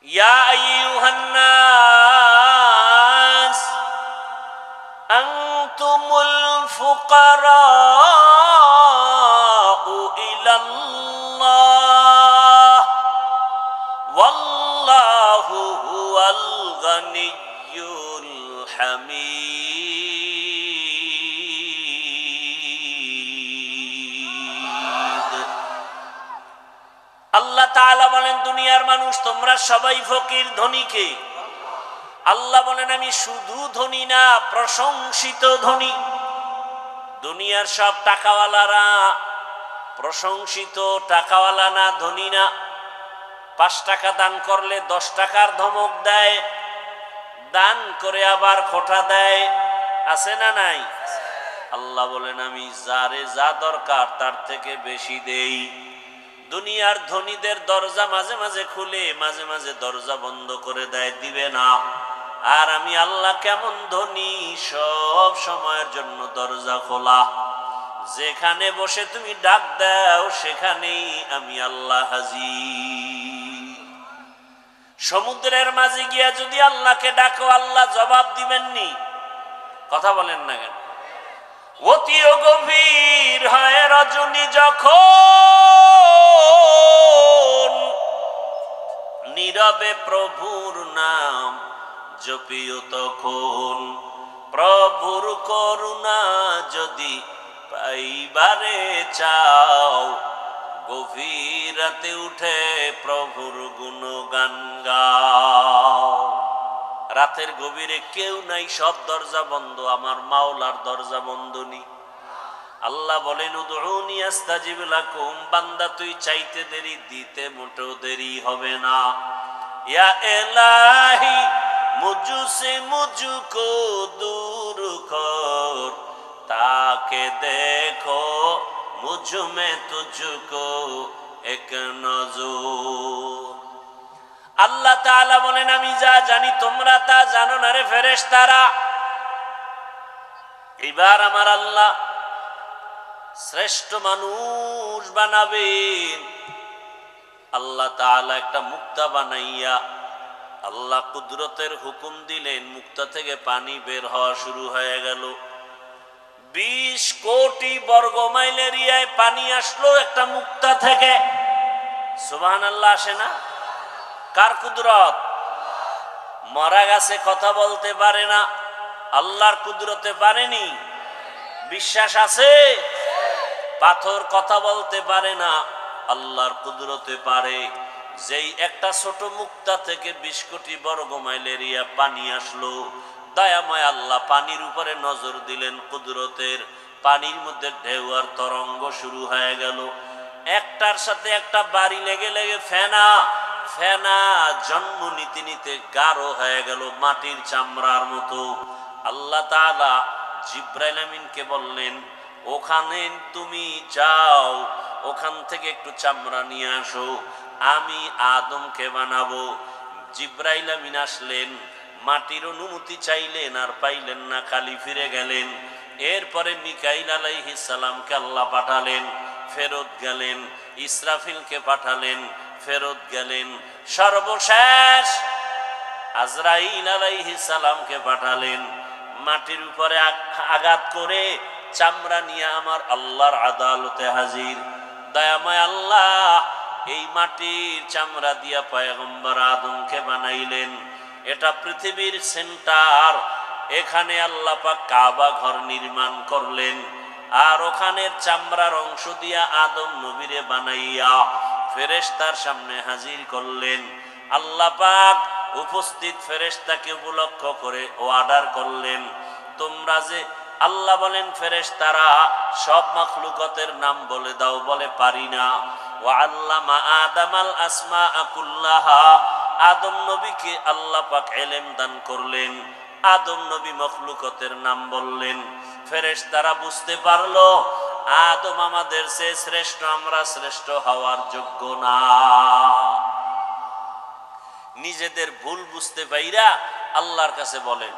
يا أيها الناس أنتم الفقراء إلى الله والله هو الغني الحميد। আল্লাহ তাআলা বলেন, দুনিয়ার মানুষ তোমরা সবাই ফকির, ধনী কে? আল্লাহ বলেন, আমি শুধু ধনী না, প্রশংসিত ধনী। দুনিয়ার সব টাকাওয়ালারা প্রশংসিত টাকাওয়ালা না, ধনী না। 5 টাকা দান করলে 10 টাকার ধমক দেয়, দান করে আবার খোঁটা দেয়, আছে না নাই? আল্লাহ বলেন, আমি যারে যা দরকার তার থেকে বেশি দেই। দুনিয়ার ধনীদের দরজা মাঝে মাঝে খুলে, মাঝে মাঝে দরজা বন্ধ করে দেয়, দিবে না। আর আমি আল্লাহ কেমন ধনী, সব সময়ের জন্য দরজা খোলা। যেখানে বসে তুমি ডাক দাও সেখানেই আমি আল্লাহ হাজির। সমুদ্রের মাঝে গিয়া যদি আল্লাহকে ডাকো, আল্লাহ জবাব দিবেননি? কথা বলেন না কেন? অতিও গভীর হয় রজনী যখন, নীরবে প্রভুর নাম জপিও তখন। প্রভুর করুণা যদি পাইবারে চাও, গভীর রাতে উঠে প্রভুর গুণগান গাও। রাতের গভীরে কেউ নাই, সব দরজা বন্ধ, আমার মাওলার দরজা বন্ধ নি। আল্লাহ বলেন, উদউনি আস্তাজিব লাকুম, বান্দা তুই চাইতে দেরি, দিতে মোটেও দেরি হবে না। ইয়া ইলাহি মুঝসে মুঝকো দূর কর, তাকে দেখো মুঝ মে তুঝকো এক নজর। আল্লাহ তাআলা বলেন, আমি যা জানি তোমরা তা জানো না রে ফেরেশতারা। এবার আমার আল্লাহ শ্রেষ্ঠ মানুষ বানাবেন। আল্লাহ তাআলা একটা মুক্তা বানাইয়া আল্লাহ কুদরতের হুকুম দিলেন, মুক্তা থেকে পানি বের হওয়া শুরু হয়ে গেল। 20 কোটি বর্গ মাইল এরিয়ায় পানি আসলো একটা মুক্তা থেকে। সুবহানাল্লাহ, আসে না? কার কুদরত? মরা গাছে কথা বলতে পারে না, আল্লাহর কুদরতে পারেনি? বিশ্বাস আছে? পাথর কথা বলতে পারে না, আল্লাহর কুদরতে পারে। যেই একটা ছোট মুক্তা থেকে 20 কোটি বর্গ মাইল এরিয়া পানি আসলো, দয়াময় আল্লাহ পানির উপরে নজর দিলেন কুদরতের। পানির মধ্যে ঢেউ আর তরঙ্গ শুরু হয়ে গেল। একটার সাথে একটা বাড়ি লেগে লেগে ফেনা ফেনা জন্ম নিতে নিতে গাঢ় হয়ে গেল, মাটির চামড়ার মতো। আল্লাহ তাআলা জিব্রাইল আমিনকে বললেন, ওখানে তুমি যাও, ওখান থেকে একটু চামড়া নিয়ে আসো, আমি আদমকে বানাবো। জিব্রাইল আমিন আসলেন, মাটির অনুমতি চাইলেন, আর পাইলেন না, খালি ফিরে গেলেন। এরপরে মিকাইল আলাইহিস সালামকে আল্লাহ পাঠালেন, ফেরত গেলেন। ইসরাফিলকে পাঠালেন, ফেরত গেলেন। সর্বশেষ আজরাইল আলাইহিস সালামকে পাঠালেন, মাটির উপরে আঘাত করে চামড়া নিয়ে আমার আল্লাহর আদালতে হাজির। দয়াময় আল্লাহ এই মাটির চামড়া দিয়া পয়গম্বর আদমকে বানাইলেন। এটা পৃথিবীর সেন্টার, এখানে আল্লাহ পাক কাবা ঘর নির্মাণ করলেন। আর ওখানের চামড়ার অংশ দিয়া আদম নবীরে বানাইয়া ফেরেশতার সামনে হাজির করলেন। আল্লাহ পাক উপস্থিত ফেরেশতাকে উপলক্ষ করে অর্ডার করলেন, তোমরা যে আল্লাহ বলেন ফেরেশতারা সব মাখলুকাতের নাম বলে দাও, বলে পারি না। ওয়া আল্লামা আদামাল আসমাআ কুল্লাহা, আদম নবীকে আল্লাহ পাক ইলম দান করলেন। আদম নবী মাখলুকাতের নাম বললেন। ফেরেশতারা বুঝতে পারলো আদম আমাদের চেয়ে শ্রেষ্ঠ, আমরা শ্রেষ্ঠ হওয়ার যোগ্য না। নিজেদের ভুল বুঝতে পাইরা আল্লাহর কাছে বলেন,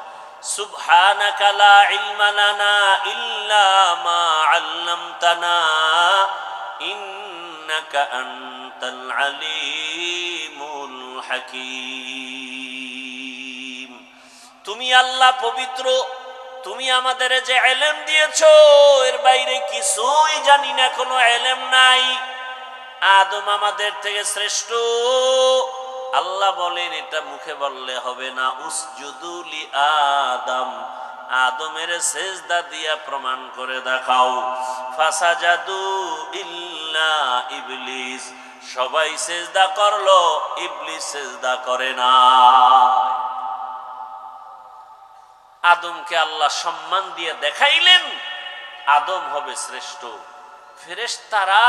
সুবহানাকা লা ইলমা লানা ইল্লা মা আল্লামতানা ইন্নাকা আনতাল আলিমুল হাকীম। তুমি আল্লাহ পবিত্র, তুমি আমাদের যে ইলম দিয়েছো এর বাইরে কিছুই জানি না, কোনো ইলম নাই। আদম আমাদের থেকে শ্রেষ্ঠ। আল্লাহ বলেন এটা মুখে বললে হবে না, উসজুদু লি আদম, আদমের সেজদা দিয়া প্রমাণ করে দেখাও। ফাসাজাদু ইল্লা ইবলিস, সবাই সেজদা করলো, ইবলিস সেজদা করে না। আদমকে আল্লাহ সম্মান দিয়ে দেখাইলেন আদম হবে শ্রেষ্ঠ। ফেরেশতারা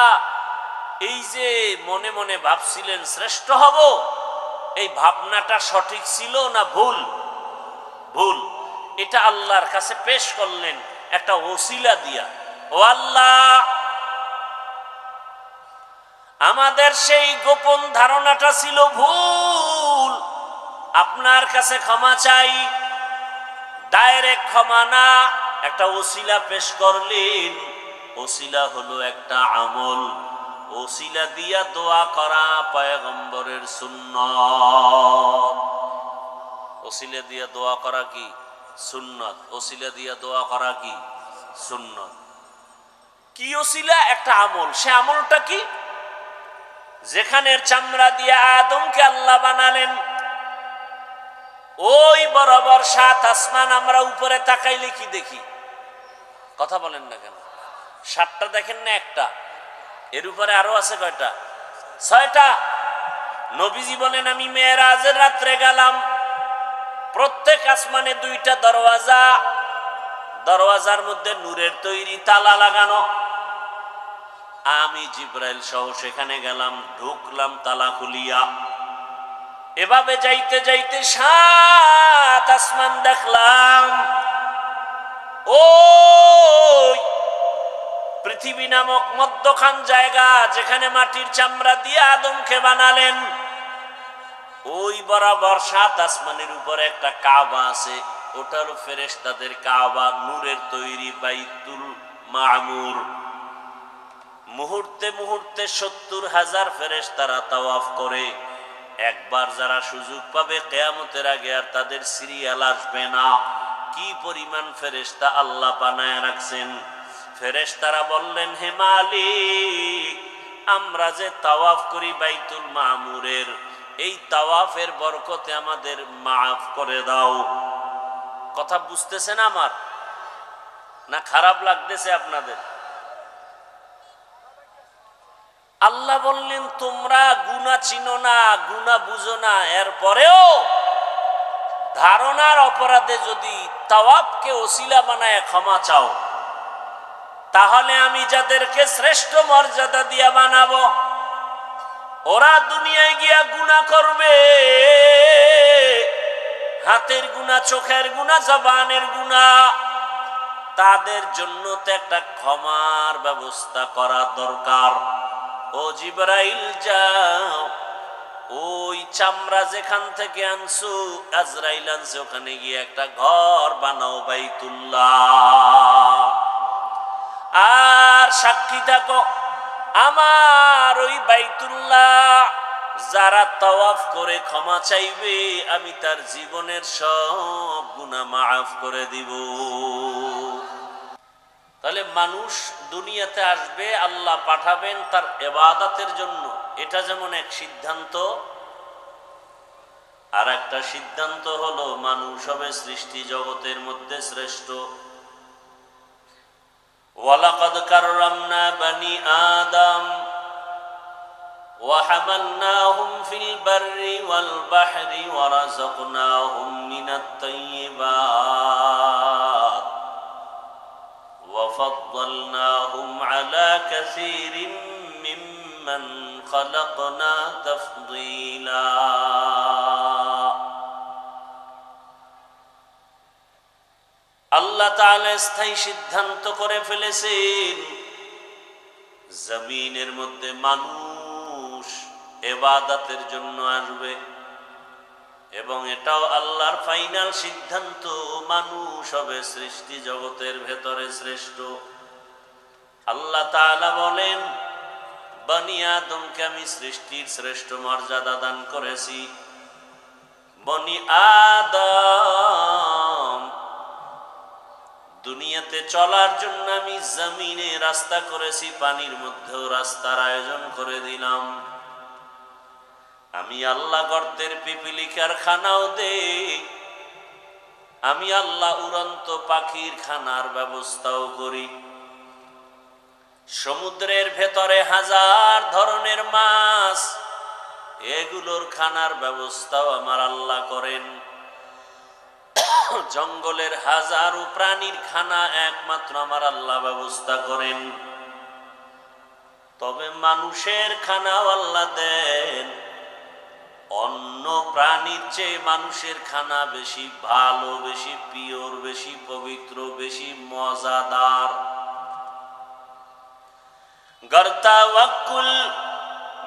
এই যে মনে মনে ভাবছিলেন শ্রেষ্ঠ হব, এই ভাবনাটা সঠিক ছিল না ভুল? ভুল। এটা আল্লাহর কাছে পেশ করলেন একটা ওসিলা দিয়া। ও আল্লাহ, আমাদের সেই গোপন ধারণাটা ছিল ভুল, আপনার কাছে ক্ষমা চাই। ডাইরেক্ট ক্ষমা না, একটা ওসিলা পেশ করলেন। ওসিলা হলো একটা আমল, ওসিলা দিয়া দোয়া করা পয়গম্বরের সুন্নাত। ওসিলা দিয়া দোয়া করা কি সুন্নাত? ওসিলা দিয়া দোয়া করা কি সুন্নাত? কি ওসিলা? একটা আমল। সে আমলটা কি? যেখানের চামড়া দিয়ে আদমকে আল্লাহ বানালেন, ওই বরাবর ৭ আসমান আমরা উপরে তাকাইলে কি দেখি? কথা বলেন না কেন? ৭টা দেখেন না একটা? এর উপরে আরো আছে কয়টা? ৬টা। নবীজি বলেন আমি মেরাজের রাত্রে গেলাম, প্রত্যেক আসমানে 2টা দরওয়াজা, দরওয়াজার মধ্যে নূরের তৈরি তালা লাগানো। আমি জিব্রাইল সহ সেখানে গেলাম, ঢুকলাম তালা খুলিয়া। এভাবে যাইতে যাইতে ৭ আসমান দেখলাম। ওই পৃথিবী নামক মধ্যখান জায়গা যেখানে মাটির চামড়া দিয়ে আদমকে বানালেন, ওই বরাবর ৭ আসমানের উপরে একটা কাবা আছে, ওটার ফেরেশতাদের কাবা, নূরের তৈরি বাইতুল মামুর। মুহূর্তে মুহূর্তে ৭০,০০০ ফেরেশতারা তাওয়াফ করে। একবার যারা সুযোগ পাবে কিয়ামতের আগে আর তাদের সিরিয়াল আসবে না। কি পরিমাণ ফেরেশতা আল্লাহ বানায় রাখছেন। ফেরেশতারা বললেন, হে মালিক, আমরা যে তাওয়াফ করি বাইতুল মামুরের, এই তাওয়াফের বরকতে আমাদের মাফ করে দাও। কথা বুঝতেছেন আমার? না খারাপ লাগতেছে আপনাদের? আল্লাহ বললেন তোমরা গুনাহ চিনো না, গুনাহ বুঝো না, এরপরেও ধারণার অপরাধে যদি তাওয়াফকে ওসিলা বানায় ক্ষমা চাও, তাহলে আমি যাদেরকে শ্রেষ্ঠ মর্যাদা দিয়া বানাবো, ওরা দুনিয়ায় গিয়া গুনাহ করবে, হাতের গুনাহ, চোখের গুনাহ, জবানের গুনাহ, তাদের জন্য তো একটা ক্ষমার ব্যবস্থা করা দরকার। ও জিবরাইল যাও, ওই চামড়া যেখান থেকে আনছো, আজরাইল আনছে, ওখানে গিয়ে একটা ঘর বানাও বাইতুল্লাহ। আর সাক্ষী থাকো, আমার ওই বাইতুল্লাহ যারা তাওয়াফ করে ক্ষমা চাইবে, আমি তার জীবনের সব গুনাহ মাফ করে দিব। তাহলে মানুষ দুনিয়াতে আসবে, আল্লাহ পাঠাবেন তার ইবাদতের জন্য, এটা যেমন এক সিদ্ধান্ত। আর একটা সিদ্ধান্ত হলো মানুষ হবে সৃষ্টি জগতের মধ্যে শ্রেষ্ঠ। ওয়ালাকাদ কাররামনা বানি আদম ওয়া হামালনাহুম ফিল বাররি ওয়াল বাহরি ওয়া রাযাকনাহুম মিনাত তাইয়্যিবাত ওয়া ফাদ্দালনাহুম আলা কাসীরিন মিম্মান খালাকনা তাফদীলা। আল্লাহ তাআলা স্থায়ী সিদ্ধান্ত করে ফেলেছেন, জমিনের মধ্যে মানুষ ইবাদতের জন্য আসবে, এবং এটাও আল্লাহর ফাইনাল সিদ্ধান্ত, মানুষ হবে সৃষ্টি জগতের ভেতরে শ্রেষ্ঠ। আল্লাহ তাআলা বলেন, বনি আদমকে আমি সৃষ্টির শ্রেষ্ঠ মর্যাদা দান করেছি, বনি আদম, দুনিয়াতে চলার জন্য আমি জমিনে রাস্তা করেছি, পানির মধ্যেও রাস্তার আয়োজন করে দিলাম। আমি আল্লাহ গর্তের পিপিলিকার খানাও দেই, আমি আল্লাহ উড়ন্ত পাখির খানার ব্যবস্থাও করি। সমুদ্রের ভেতরে হাজার ধরনের মাছ, এগুলোর খানার ব্যবস্থাও আমার আল্লাহ করেন। জঙ্গলের হাজারো প্রাণীর খানা একমাত্র আমার আল্লাহ ব্যবস্থা করেন। তবে মানুষের খানাও আল্লাহ দেন। অন্য প্রাণীর চেয়ে মানুষের খানা বেশি ভালো, বেশি পিওর, বেশি পবিত্র, বেশি মজাদার। গর্তা ওয়াকুল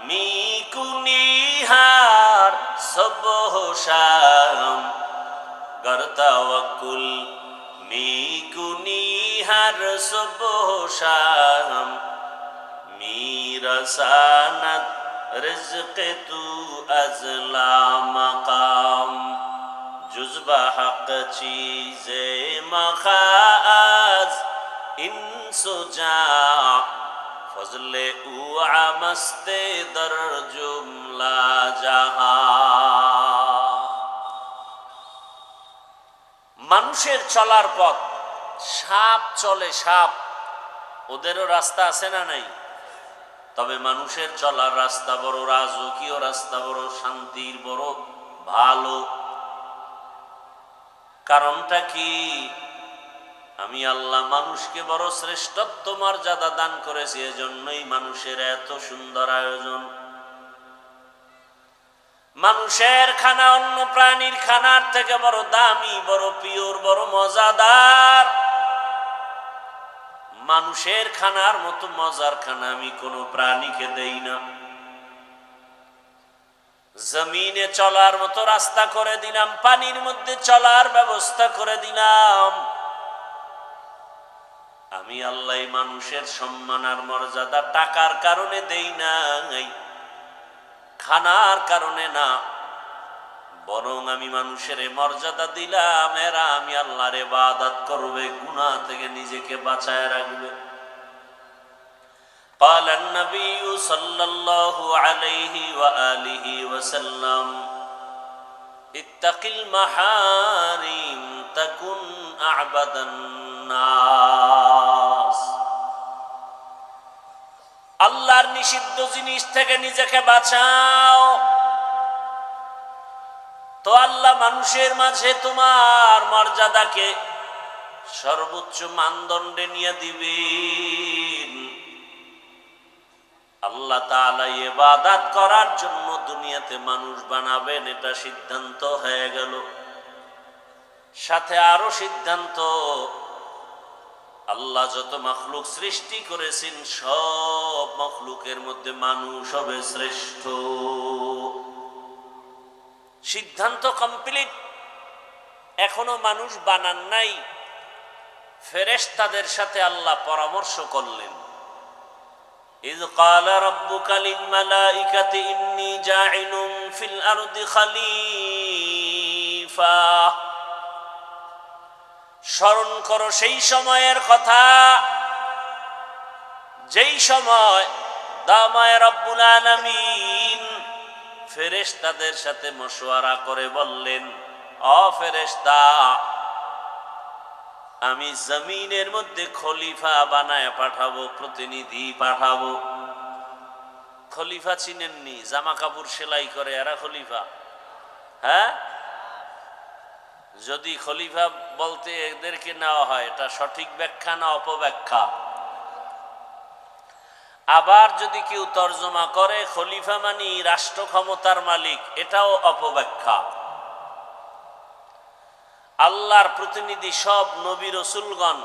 মিকুনিহার সবহ শাম, গর্তা ওয়াকুল মিকুনিহার সবহ শাম, মিরসানাত রিজক তু আজলা মাকাম, জুজবা হক চীজে মখাজ ইনসুজা, ফজলে উ আমস্তে দর জুমলা জাহা। মানুষের চলার পথ, সাপ চলে, সাপ, ওদেরও রাস্তা আছে না নাই? তবে মানুষের চলার রাস্তা বড় রাজকীয় রাস্তা, বড় শান্তির, বড় ভালো। কারণটা কি? আমি আল্লাহ মানুষকে বড় শ্রেষ্ঠত্ব মর্যাদা দান করেছি, এজন্যই মানুষের এত সুন্দর আয়োজন। মানুষের খানা অন্য প্রাণীর খানার থেকে বড় দামি, বড় পিওর, বড় মজাদার। মানুষের খানার মতো মজার খানা আমি কোনো প্রাণীকে দেই না। জমিনে চলার মতো রাস্তা করে দিলাম, পানির মধ্যে চলার ব্যবস্থা করে দিলাম। আমি আল্লাহ মানুষের সম্মান আর মর্যাদা টাকার কারণে দেই নাই, খানার কারণে না, বরং আমি মানুষের মর্যাদা দিলাম, এরা আমি আল্লাহর ইবাদত করবে, গুনাহ থেকে নিজেকে বাঁচায় রাখবে। قال النبي صلى الله عليه وآله وسلم اتق المحارم تكن أعبد الناس। আল্লাহর নিষিদ্ধ জিনিস থেকে নিজেকে বাঁচাও, তো আল্লাহ মানুষের মাঝে তোমার মর্যাদাকে সর্বোচ্চ মানদণ্ডে নিয়ে দিবেন। আল্লাহ তাআলা ইবাদত করার জন্য দুনিয়াতে মানুষ বানাবেন, এটা সিদ্ধান্ত হয়ে গেল। সাথে আরো সিদ্ধান্ত, আল্লাহ যত মখলুক সৃষ্টি করেছেন সব মখলুকের মধ্যে মানুষ হবে শ্রেষ্ঠ। সিদ্ধান্ত কমপ্লিট। এখনো মানুষ বানান নাই, ফেরেশতাদের সাথে আল্লাহ পরামর্শ করলেন। إذ قال ربك للملائكة إني جاعل في الأرض خليفة। স্মরণ করো সেই সময়ের কথা, যেই সময় দামায়ে রব্বুল আলামিন ফেরেশতাদের সাথে মশওয়ারা করে বললেন, ও ফেরেশতা, আমি জমিনের মধ্যে খলিফা বানায় পাঠাবো, প্রতিনিধি পাঠাবো। খলিফা চিনেননি? জামা কাপড় সেলাই করে এরা খলিফা? হ্যাঁ, যদি খলিফা বলতে এদেরকে নেওয়া হয়, এটা সঠিক ব্যাখ্যা না অপব্যাখ্যা? আবার যদি কেউ তর্জমা করে খলিফা মানি রাষ্ট্র ক্ষমতার মালিক, এটাও অপব্যাখ্যা। আল্লাহর প্রতিনিধি সব নবী রাসূলগণ,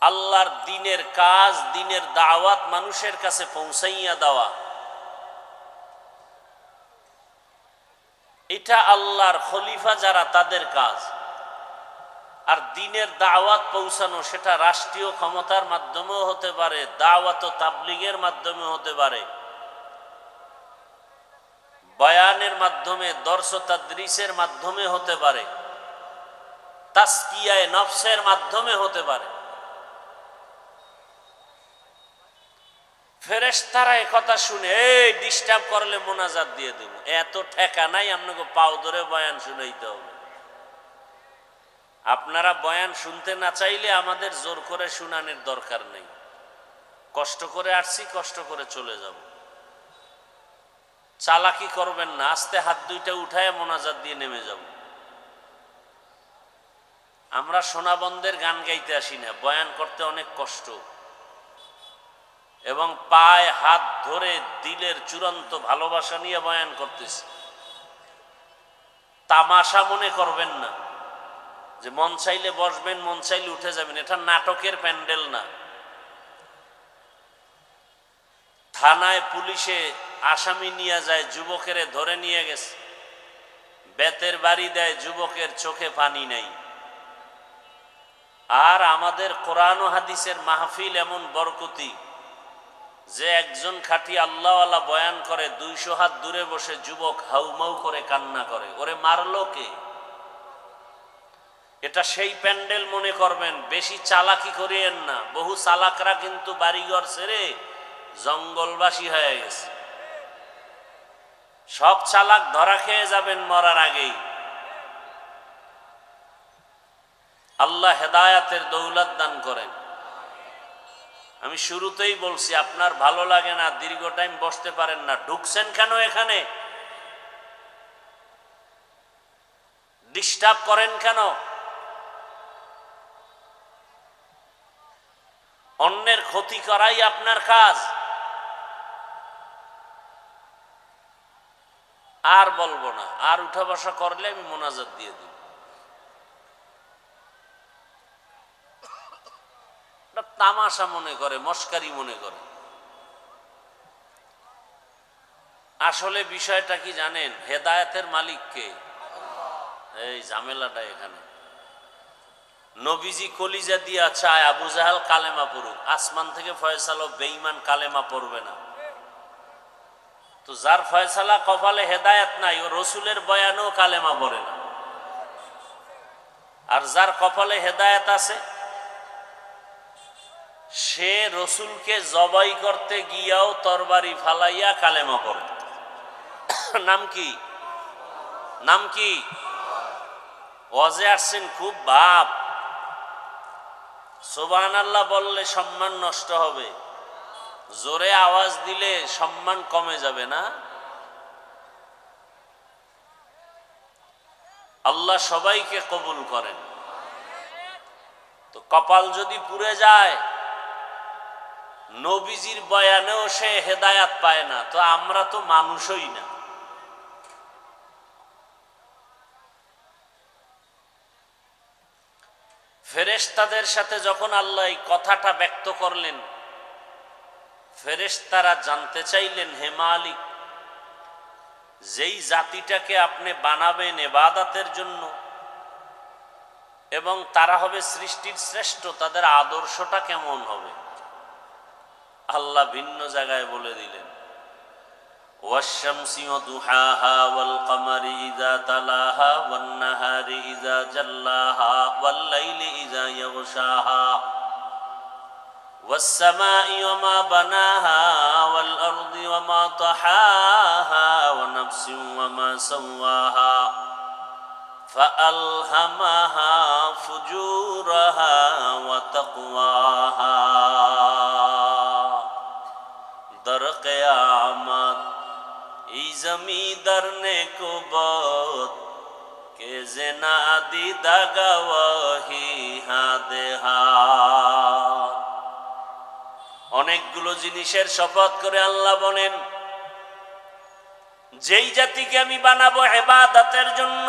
আল্লাহর দ্বীনের কাজ, দ্বীনের দাওয়াত মানুষের কাছে পৌঁছাইয়া দেওয়া, এটা আল্লাহর খলিফা যারা তাদের কাজ। আর দ্বীনের দাওয়াত পৌঁছানো সেটা রাষ্ট্রীয় ক্ষমতার মাধ্যমেও হতে পারে, দাওয়াত ও তাবলীগের মাধ্যমে হতে পারে। বয়ানের মাধ্যমে, দর্স তাদরিসের মাধ্যমে হতে পারে, তাসকিয়ায়ে নফসের মাধ্যমে হতে পারে। ফেরেশতারা একথা শুনে এই ডিস্টার্ব করলে মোনাজাত দিয়ে দেব, এত ঠেকা নাই আপনাকে পাও ধরে বয়ান শুনাইতে হবে। আপনারা বয়ান শুনতে না চাইলে আমাদের জোর করে শুনানোর দরকার নেই। কষ্ট করে আসছি, কষ্ট করে চলে যাব। চালাকি করবেন না, আস্তে হাত দুইটা উঠায় মোনাজাত দিয়ে নেমে যাব। আমরা সোনাবন্দের গান গাইতে আসি না, বয়ান করতে অনেক কষ্ট, এবং পায়ে হাত ধরে দিলের চূড়ান্ত ভালোবাসা নিয়ে বয়ান করতেছি। তামাশা মনে করবেন না যে মন চাইলে বসবেন, মন চাইলে উঠে যাবেন। এটা নাটকের প্যান্ডেল না। থানায় পুলিশে আসামি নিয়ে যায়, যুবকের ধরে নিয়ে গেছে, বেতের বাড়ি দেয়, যুবকের চোখে পানি নাই। আর আমাদের কোরআন ও হাদিসের মাহফিল এমন বরকতি যে একজন খাঁটি আল্লাহওয়ালা বয়ান করে, 200 হাত দূরে বসে যুবক হাউমাউ করে কান্না করে, ওরে মারলো কে? এটা সেই প্যান্ডেল মনে করবেন, বেশি চালাকি করিয়েন না। বহু চালাকরা কিন্তু বাড়িঘর ছেড়ে জঙ্গলবাসী হয়ে গেছে। সব চালাক ধরা খেয়ে যাবেন মরার আগেই। আল্লাহ হেদায়াতের দৌলত দান করেন। আমি শুরুতেই বলছি, আপনার ভালো লাগে না, দীর্ঘ টাইম বসতে পারেন না, ঢুকছেন কেন এখানে? ডিস্টার্ব করেন কেন? অন্যের ক্ষতি করাই আপনার কাজ। আর বলবো না, আর উঠা বসা করলে আমি মোনাজাত দিয়ে দিব। তামাশা মনে করে, মস্কারি মনে করে। আসলে বিষয়টা কি জানেন? হেদায়েতের মালিক কে? এই ঝামেলাটা এখানে। নবীজি কলিজা দিয়া চায় আবু জাহাল কালেমা পড়ুক, আসমান থেকে ফয়সালা বেঈমান কালেমা পড়বে না। তো যার ফয়সালা কপালে হেদায়েত নাই, ও রসুলের বয়ানেও কালেমা পড়ে না। আর যার কপালে হেদায়েত আছে, সে রসুলকে জবাই করতে গিয়াও তরবারি ফালাইয়া কালেমা পড়ে। নাম কি? নাম কি? ওয়াজে আসছেন খুব বাপ, সুবহানাল্লাহ বললে সম্মান নষ্ট হবে, জোরে আওয়াজ দিলে সম্মান কমে যাবে না? আল্লাহ সবাইকে কবুল করেন। তো কপাল যদি পুড়ে যায়, নবীজির বয়ানেও সে হেদায়াত পায় না, তো আমরা তো মানুষই না। ফেরেশতাদের সাথে যখন আল্লাহ এই কথাটা ব্যক্ত করলেন, ফেরেশতারা জানতে চাইলেন, হে মালিক, যেই জাতিটাকে আপনি বানাবেন ইবাদতের জন্য এবং তারা হবে সৃষ্টির শ্রেষ্ঠ, তাদের আদর্শটা কেমন হবে? আল্লাহ ভিন্ন জায়গায় বলে দিলেন, ওয়াশ-শামসি ওয়া দুহাহা ওয়াল কমারি ইযা তালাহা ওয়ান নাহারি ইযা জাল্লাহা ওয়াল লাইলি ইযা ইয়াগশাহা ওয়াস সামাই ওয়া মা বানাহা ওয়াল আরদি ওয়া মা তাহাহা ওয়া নাফসিন ওয়া মা সাওয়াহা ফাআলহামাহা ফুজুরাহা ওয়া তাকওয়াহা। দর কিয়ামত এই জমিদার নে কুবত কে জেনা দিদা গওয়াহি হাদে হাত। অনেকগুলো জিনিসের শপথ করে আল্লাহ বলেন, যেই জাতিকে আমি বানাবো ইবাদতের জন্য,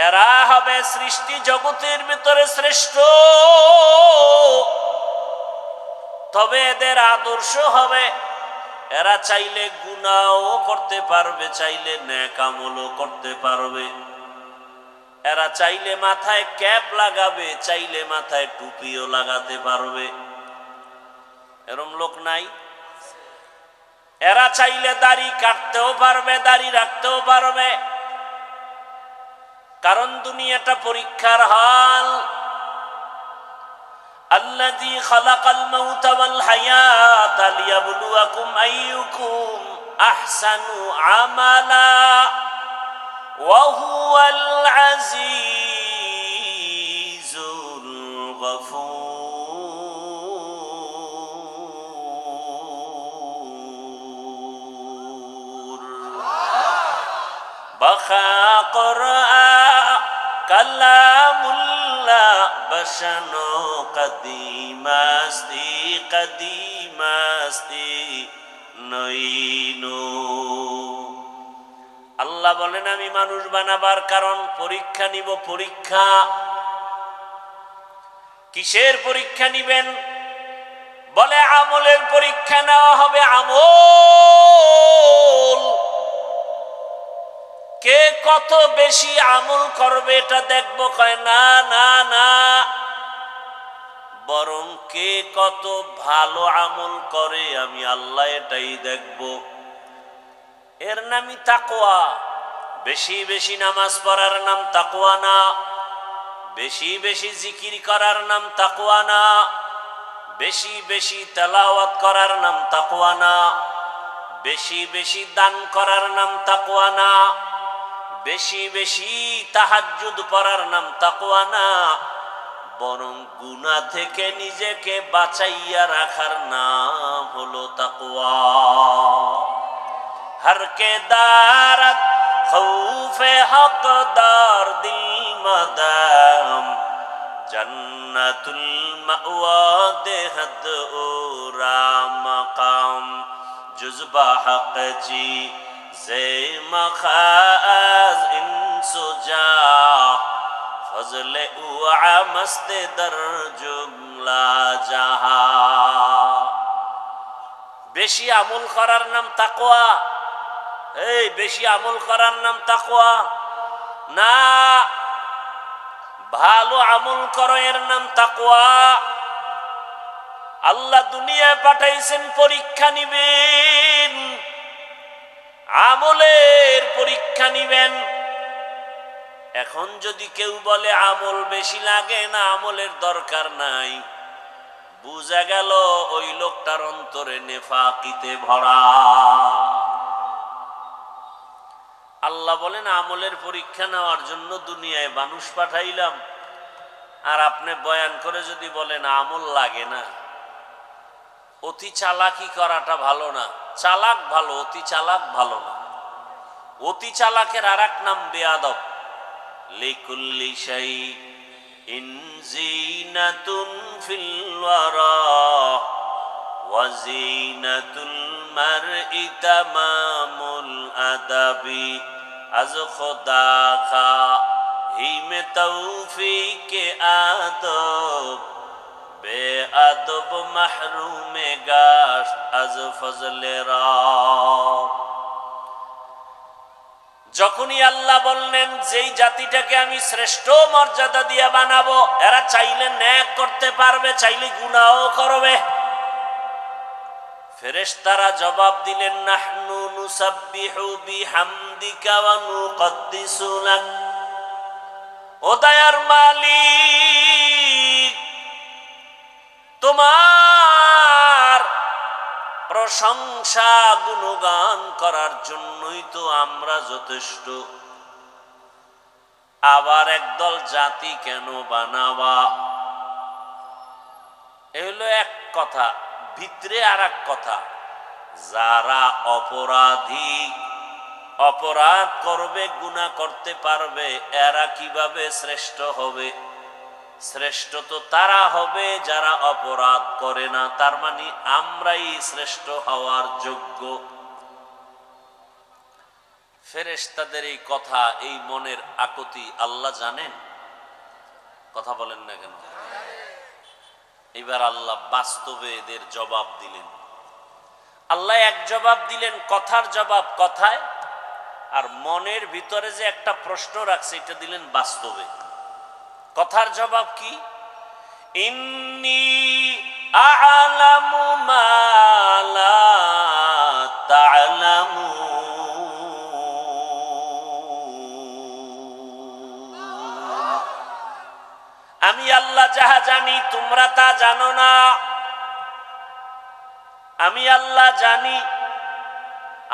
এরা হবে সৃষ্টি জগতের ভিতরে শ্রেষ্ঠ। তবে এদের আদর্শ হবে, এরা চাইলে গুনাহও করতে পারবে, চাইলে নেক আমলও করতে পারবে। এরা চাইলে মাথায় ক্যাপ লাগাবে, চাইলে মাথায় টুপিও লাগাতে পারবে। এরম লোক নাই? এরা চাইলে দাড়ি কাটতেও পারবে, দাড়ি রাখতেও পারবে, কারণ দুনিয়াটা পরীক্ষার হল। আল্লাযী খালাকাল মাউতা ওয়াল হায়াতা লিয়াবলুয়াকুম আইয়ুকুম আহসানু আমালা ওয়া হুয়াল আজিজুল গফুর। বাখা কুরআন কালামুল্লাহ বশনো কদিমাস্তি কদিমাস্তি নইনো। আল্লাহ বলেন আমি মানুষ বানাবার কারণ পরীক্ষা নিব। পরীক্ষা কিসের পরীক্ষা নিবেন? বলে আমলের পরীক্ষা নেওয়া হবে। আমল কে কত বেশি আমল করবে এটা দেখবো। কয় না না না, বরং কে কত ভালো আমল করে আমি আল্লাহ এটাই দেখব। এর নামই তাকওয়া। বেশি বেশি নামাজ পড়ার নাম তাকওয়া না, বেশি বেশি জিকির করার নাম তাকওয়া না, বেশি বেশি তেলাওয়াত করার নাম তাকওয়া না, বেশি বেশি দান করার নাম তাকওয়া না, বেশি বেশি তাহাজ্জুদ পড়ার নাম তাকওয়া না, বরং গুনাহ থেকে নিজেকে বাঁচাইয়া রাখার নাম হলো তাকওয়া। हर के दारत खौफे हकदार दिल मदाम जन्नतुल मअवा देहद ओरा मकाम जुज़बा हक जी जे मखाज इंसुजा फजले उआ मस्ते दर जुमला जहा। বেশি আমল করার নাম তাকওয়া। এই বেশি আমল করার নাম তাকওয়া না, ভালো আমল করো এর নাম তাকওয়া। আল্লাহ দুনিয়ায় পাঠাইছেন পরীক্ষা নিবেন, আমলের পরীক্ষা নিবেন। এখন যদি কেউ বলে আমল বেশি লাগে না, আমলের দরকার নাই, বুঝা গেল ওই লোকটার অন্তরে নেফাকিতে ভরা। আল্লাহ বলেন আমলের পরীক্ষা নেওয়ার জন্য দুনিয়ায় মানুষ পাঠাইলাম, আর আপনি বয়ান করে যদি বলেন আমল লাগে না, অতি চালাকি করাটা ভালো না। চালাক ভালো, অতি চালাক ভালো না। অতি চালাকের আর এক নাম বেয়াদব। লিকুল্লি শাই ইন জিনাতুন ফিল ওয়ারা ওয়া জিনাতুল মারই তামামুল আদাবি আজ খুদা খা হিমে তৌফিকে আদব বেআদব মাহরুমে গাশত আজ ফজলে রাব। যখনই আল্লাহ বললেন যেই জাতিটাকে আমি শ্রেষ্ঠ মর্যাদা দিয়া বানাবো, এরা চাইলে ন্যাক করতে পারবে, চাইলে গুনাহও করবে। ফেরেশতারা জবাব দিলেন নাহনু নুসাব্বিহু বিহামদিকা ওয়া নুকদ্দিসু লাক। ও দয়ার মালিক, তোমার প্রশংসা গুণগান করার জন্যই তো আমরা যথেষ্ট, আবার একদল জাতি কেন বানাবা? এ হলো এক কথা। ভিতরে আর এক কথা, যারা অপরাধী, অপরাধ করবে, গুনাহ করতে পারবে, এরা কিভাবে শ্রেষ্ঠ হবে? শ্রেষ্ঠ তো তারা হবে যারা অপরাধ করে না। তার মানে আমরাই শ্রেষ্ঠ হওয়ার যোগ্য। ফেরেশতাদের এই কথা, এই মনের আকুতি আল্লাহ জানেন। কথা বলেন না কেন? এবার আল্লাহ বাস্তবে এদের জবাব দিলেন। আল্লাহ এক জবাব দিলেন, কথার জবাব কথায়, আর মনের ভিতরে যে একটা প্রশ্ন রাখছে এটা দিলেন বাস্তবে। কথার জবাব কি? ইন্নী আ'লামু মা লা তা'লামুন। আমি আল্লাহ যাহা জানি তোমরা তা জানো না। আমি আল্লাহ জানি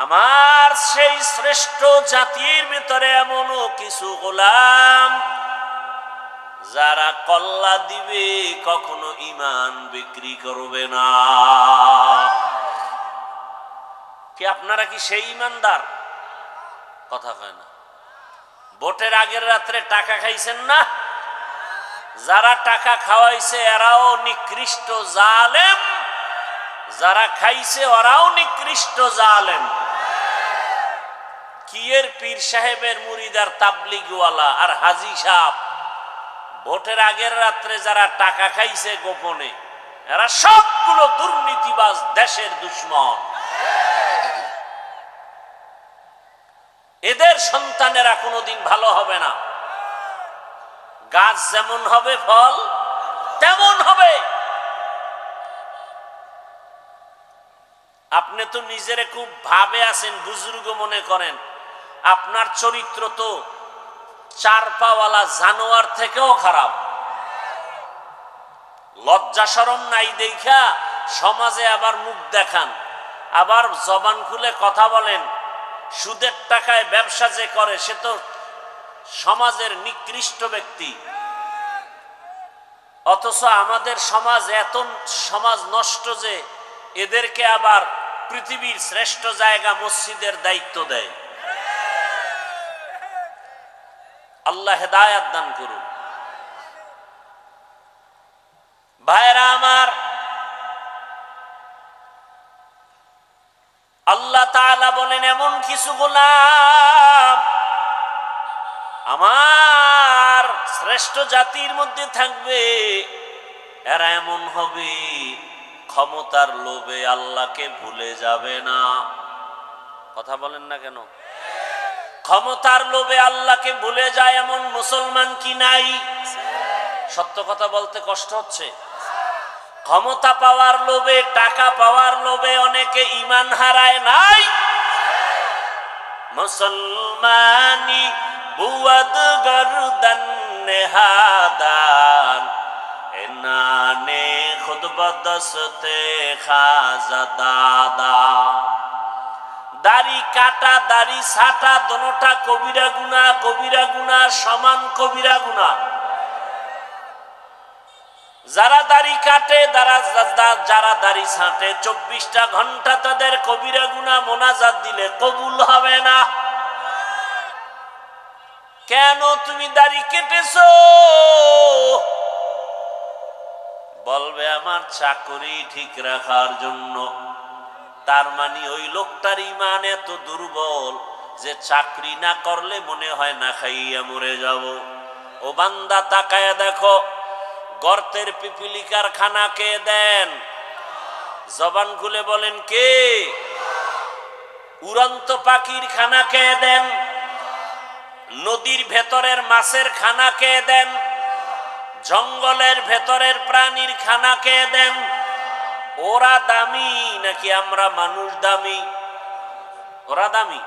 আমার সেই শ্রেষ্ঠ জাতির ভিতরে এমনও কিছু গোলাম যারা কল্লা দিবে, কখনো ঈমান বিক্রি করবে না। কি আপনারা কি সেই ঈমানদার? কথা কয় না। ভোটের আগের রাত্রে টাকা খাইছেন না? যারা টাকা খাওয়াইছে এরাও নিকৃষ্ট জালেম, যারা খাইছে ওরাও নিকৃষ্ট জালেম। কি এর পীর সাহেবের মুরিদার তাবলিগওয়ালা আর হাজী সাহেব ভোটের আগের রাত্রে যারা টাকা খাইছে গোপনে, এরা সবগুলো দুর্নীতিবাজ, দেশের দুশ্মন। এদের সন্তানেরা কোনোদিন ভালো হবে না। গাছ যেমন হবে ফল তেমন হবে। আপনি তো নিজেরে খুব ভাবে আছেন, বুজুর্গ মনে করেন। আপনার চরিত্র তো চার পাওয়ালা জানোয়ার থেকেও খারাপ। লজ্জা শরম নাই দেখা সমাজে আবার মুখ দেখান, আবার জবান খুলে কথা বলেন। সুদের টাকায় ব্যবসা যে করে সে তো সমাজের নিকৃষ্ট ব্যক্তি। অথচ আমাদের সমাজ এত সমাজ নষ্ট যে এদেরকে আবার পৃথিবীর শ্রেষ্ঠ জায়গা মসজিদের দায়িত্ব দেয়। আল্লাহ হেদায়েত দান করুন। ভাইরা আমার, আল্লাহ তাআলা বলেন এমন কিছু গোলাম আমার শ্রেষ্ঠ জাতির মধ্যে থাকবে, এরা এমন হবে ক্ষমতার লোভে আল্লাহকে ভুলে যাবে না। কথা বলেন না কেন? ক্ষমতার লোভে আল্লাহকে ভুলে যায় এমন মুসলমান কি নাই? সত্য কথা বলতে কষ্ট হচ্ছে। ক্ষমতা পাওয়ার লোভে, টাকা পাওয়ার লোভে অনেকে ঈমান হারায় নাই। মুসলমানি বুয়াদ গর্দান নেহাদান এনানে খুদ বদস্তে খাজা দাদা। দাড়ি কাটা দাড়ি ছাটা দোনোটা কবিরা গুনাহ, কবিরা গুনাহ সমান কবিরা গুনাহ। যারা দাড়ি কাটে, যারা দাড়ি ছাঁটে, 24টা ঘন্টা তাদের কবিরা গুনাহ মোনাজাত দিলে কবুল হবে না। কেন তুমি দাড়ি কেটেছো? বলবে আমার চাকরি ঠিক রাখার জন্য। তার মানে ওই লোকটার ঈমান এত দুর্বল যে চাকরি না করলে মনে হয় না খাইয়া মরে যাব। ও বান্দা তাকায়া দেখো, গর্তের পিপিলিকার খানা কে দেন? জবান খুলে বলেন কে? উড়ন্ত পাখির খানা কে দেন? নদীর ভেতরের মাছের খানা কে দেন? জঙ্গলের ভেতরের প্রাণীর খানা কে দেন? ওরা দামি নাকি আমরা মানুষ দামি? ওরা দামি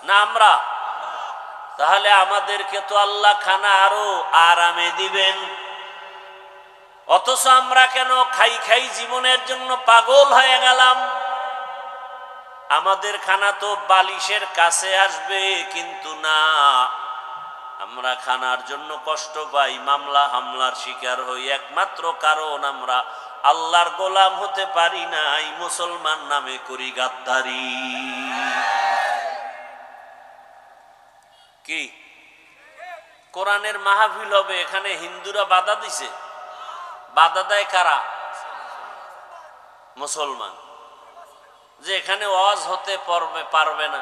না আমরা? তাহলে আমাদেরকে তো আল্লাহ খানা আরো আরামে দিবেন। অথচ আমরা কেন খাই খাই জীবনের জন্য পাগল হয়ে গেলাম? আমাদের খানা তো বালিশের কাছে আসবে, কিন্তু না, আমরা খানার জন্য কষ্ট পাই, মামলা হামলার শিকার হই। একমাত্র কারণ আমরা আল্লাহর গোলাম হতে পারি নাই, মুসলমান নামে করি গাদ্দারি। কি কোরআনের মাহফিল হবে, এখানে হিন্দুরা বাধা দিছে? বাধা দেয় কারা? মুসলমান। যে এখানে ওয়াজ হতে পারবে না,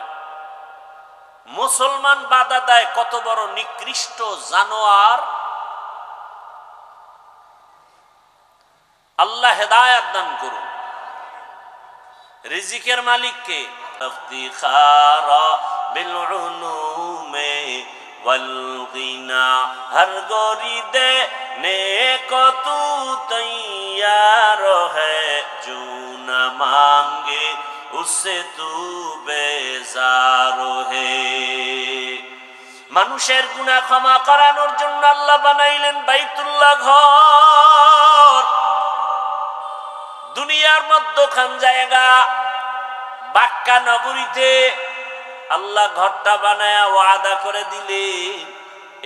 মুসলমান বাধা দেয়। কত বড় নিকৃষ্ট জানোয়ার! আল্লাহ হেদায়েত দান করুন। রিজিকের মালিক কে? ইফতিখারা বিল উলুমে ওয়াল গিনা হর গরিদে নেকো তু তৈয়ার হ্যায় জু না মাঙ্গে उससे तू बेजार है। মানুষের গুনাহ ক্ষমা করানোর জন্য আল্লাহ বানাইলেন বাইতুল্লাহ ঘর। দুনিয়ার মধ্যখান জায়গা বাক্কা নগরীতে আল্লাহ ঘরটা বানায়া ওয়াদা করে দিলে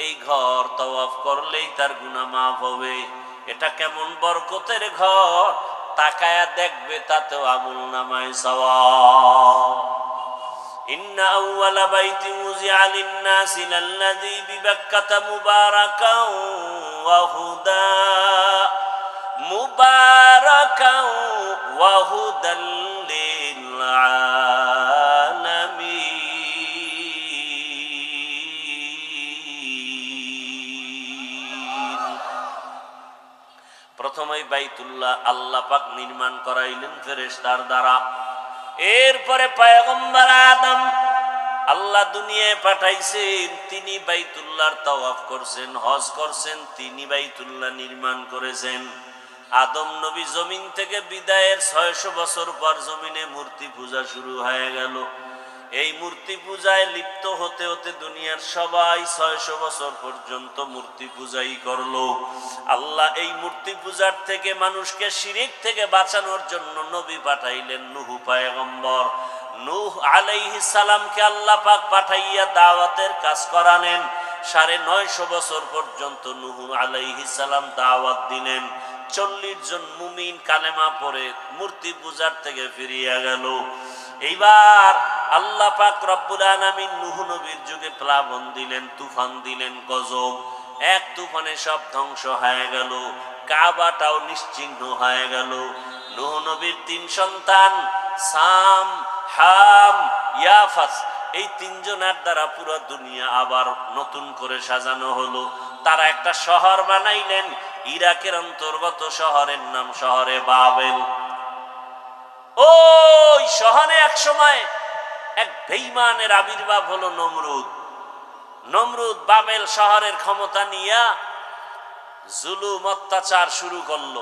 এই ঘর তওয়াফ করলেই তার গুনাহ মাফ হবে। এটা কেমন বরকতের ঘর, তাকায়া দেখবে তাতেও আমলনামায় সওয়াব। ইন্না আউওয়ালা বাইতিন উযিআ লিন-নাসি লাল্লাযী বিবাক্কাতা মুবারাকাও ওয়া হুদা মুবারাকাও ওয়া হুদাল লিল আলামিন। প্রথমে বাইতুল্লাহ আল্লাহ পাক নির্মাণ করাইলেন ফেরেশতার দ্বারা। এরপরে পয়গম্বর আদম আল্লাহ দুনিয়ায় পাঠাইছেন, তিনি বাইতুল্লাহর তাওয়াফ করছেন, হজ করছেন, তিনি বাইতুল্লাহ নির্মাণ করেছেন। আদম নবী জমিন থেকে বিদায়ের 600 বছর পর জমিনে মূর্তি পূজা শুরু হয়ে গেল। এই মূর্তি পূজায় লিপ্ত হতে হতে দুনিয়ার সবাই 600 বছর পর্যন্ত মূর্তি পূজাই করলো। আল্লাহ এই মূর্তি পূজার থেকে মানুষকে শিরিক থেকে বাঁচানোর জন্য নবী পাঠাইলেন নূহ পয়গম্বর। নূহ আলাইহিস সালামকে আল্লাহ পাক পাঠাইয়া দাওয়াতের কাজ করালেন। 950 বছর পর্যন্ত নূহ আলাইহিস সালাম দাওয়াত দিলেন। 40 জন মুমিন কালেমা পড়ে মূর্তি পূজার থেকে ফিরিয়া গেল। এইবার আল্লাহ পাক রব্বুল আলামিন নূহ নবীর যুগে প্লাবন দিলেন, তুফান দিলেন, গজব। এক তুফানে সব ধ্বংস হয়ে গেল, কাবাটাও নিশ্চিহ্ন হয়ে গেল। নূহ নবীর 3 সন্তান সাম, হাম, ইয়াফাস, এই 3 জনের দ্বারা পুরো দুনিয়া আবার নতুন করে সাজানো হলো। তারা একটা শহর বানাইলেন, ইরাকের অন্তর্গত শহরের নাম শহরে বাবেল। ওই শহরে এক সময় এক বেঈমানের আবির্ভাব হলো নমরুদ। নমরুদ বাবেল শহরের ক্ষমতা নিয়ে জুলুম অত্যাচার শুরু করলো।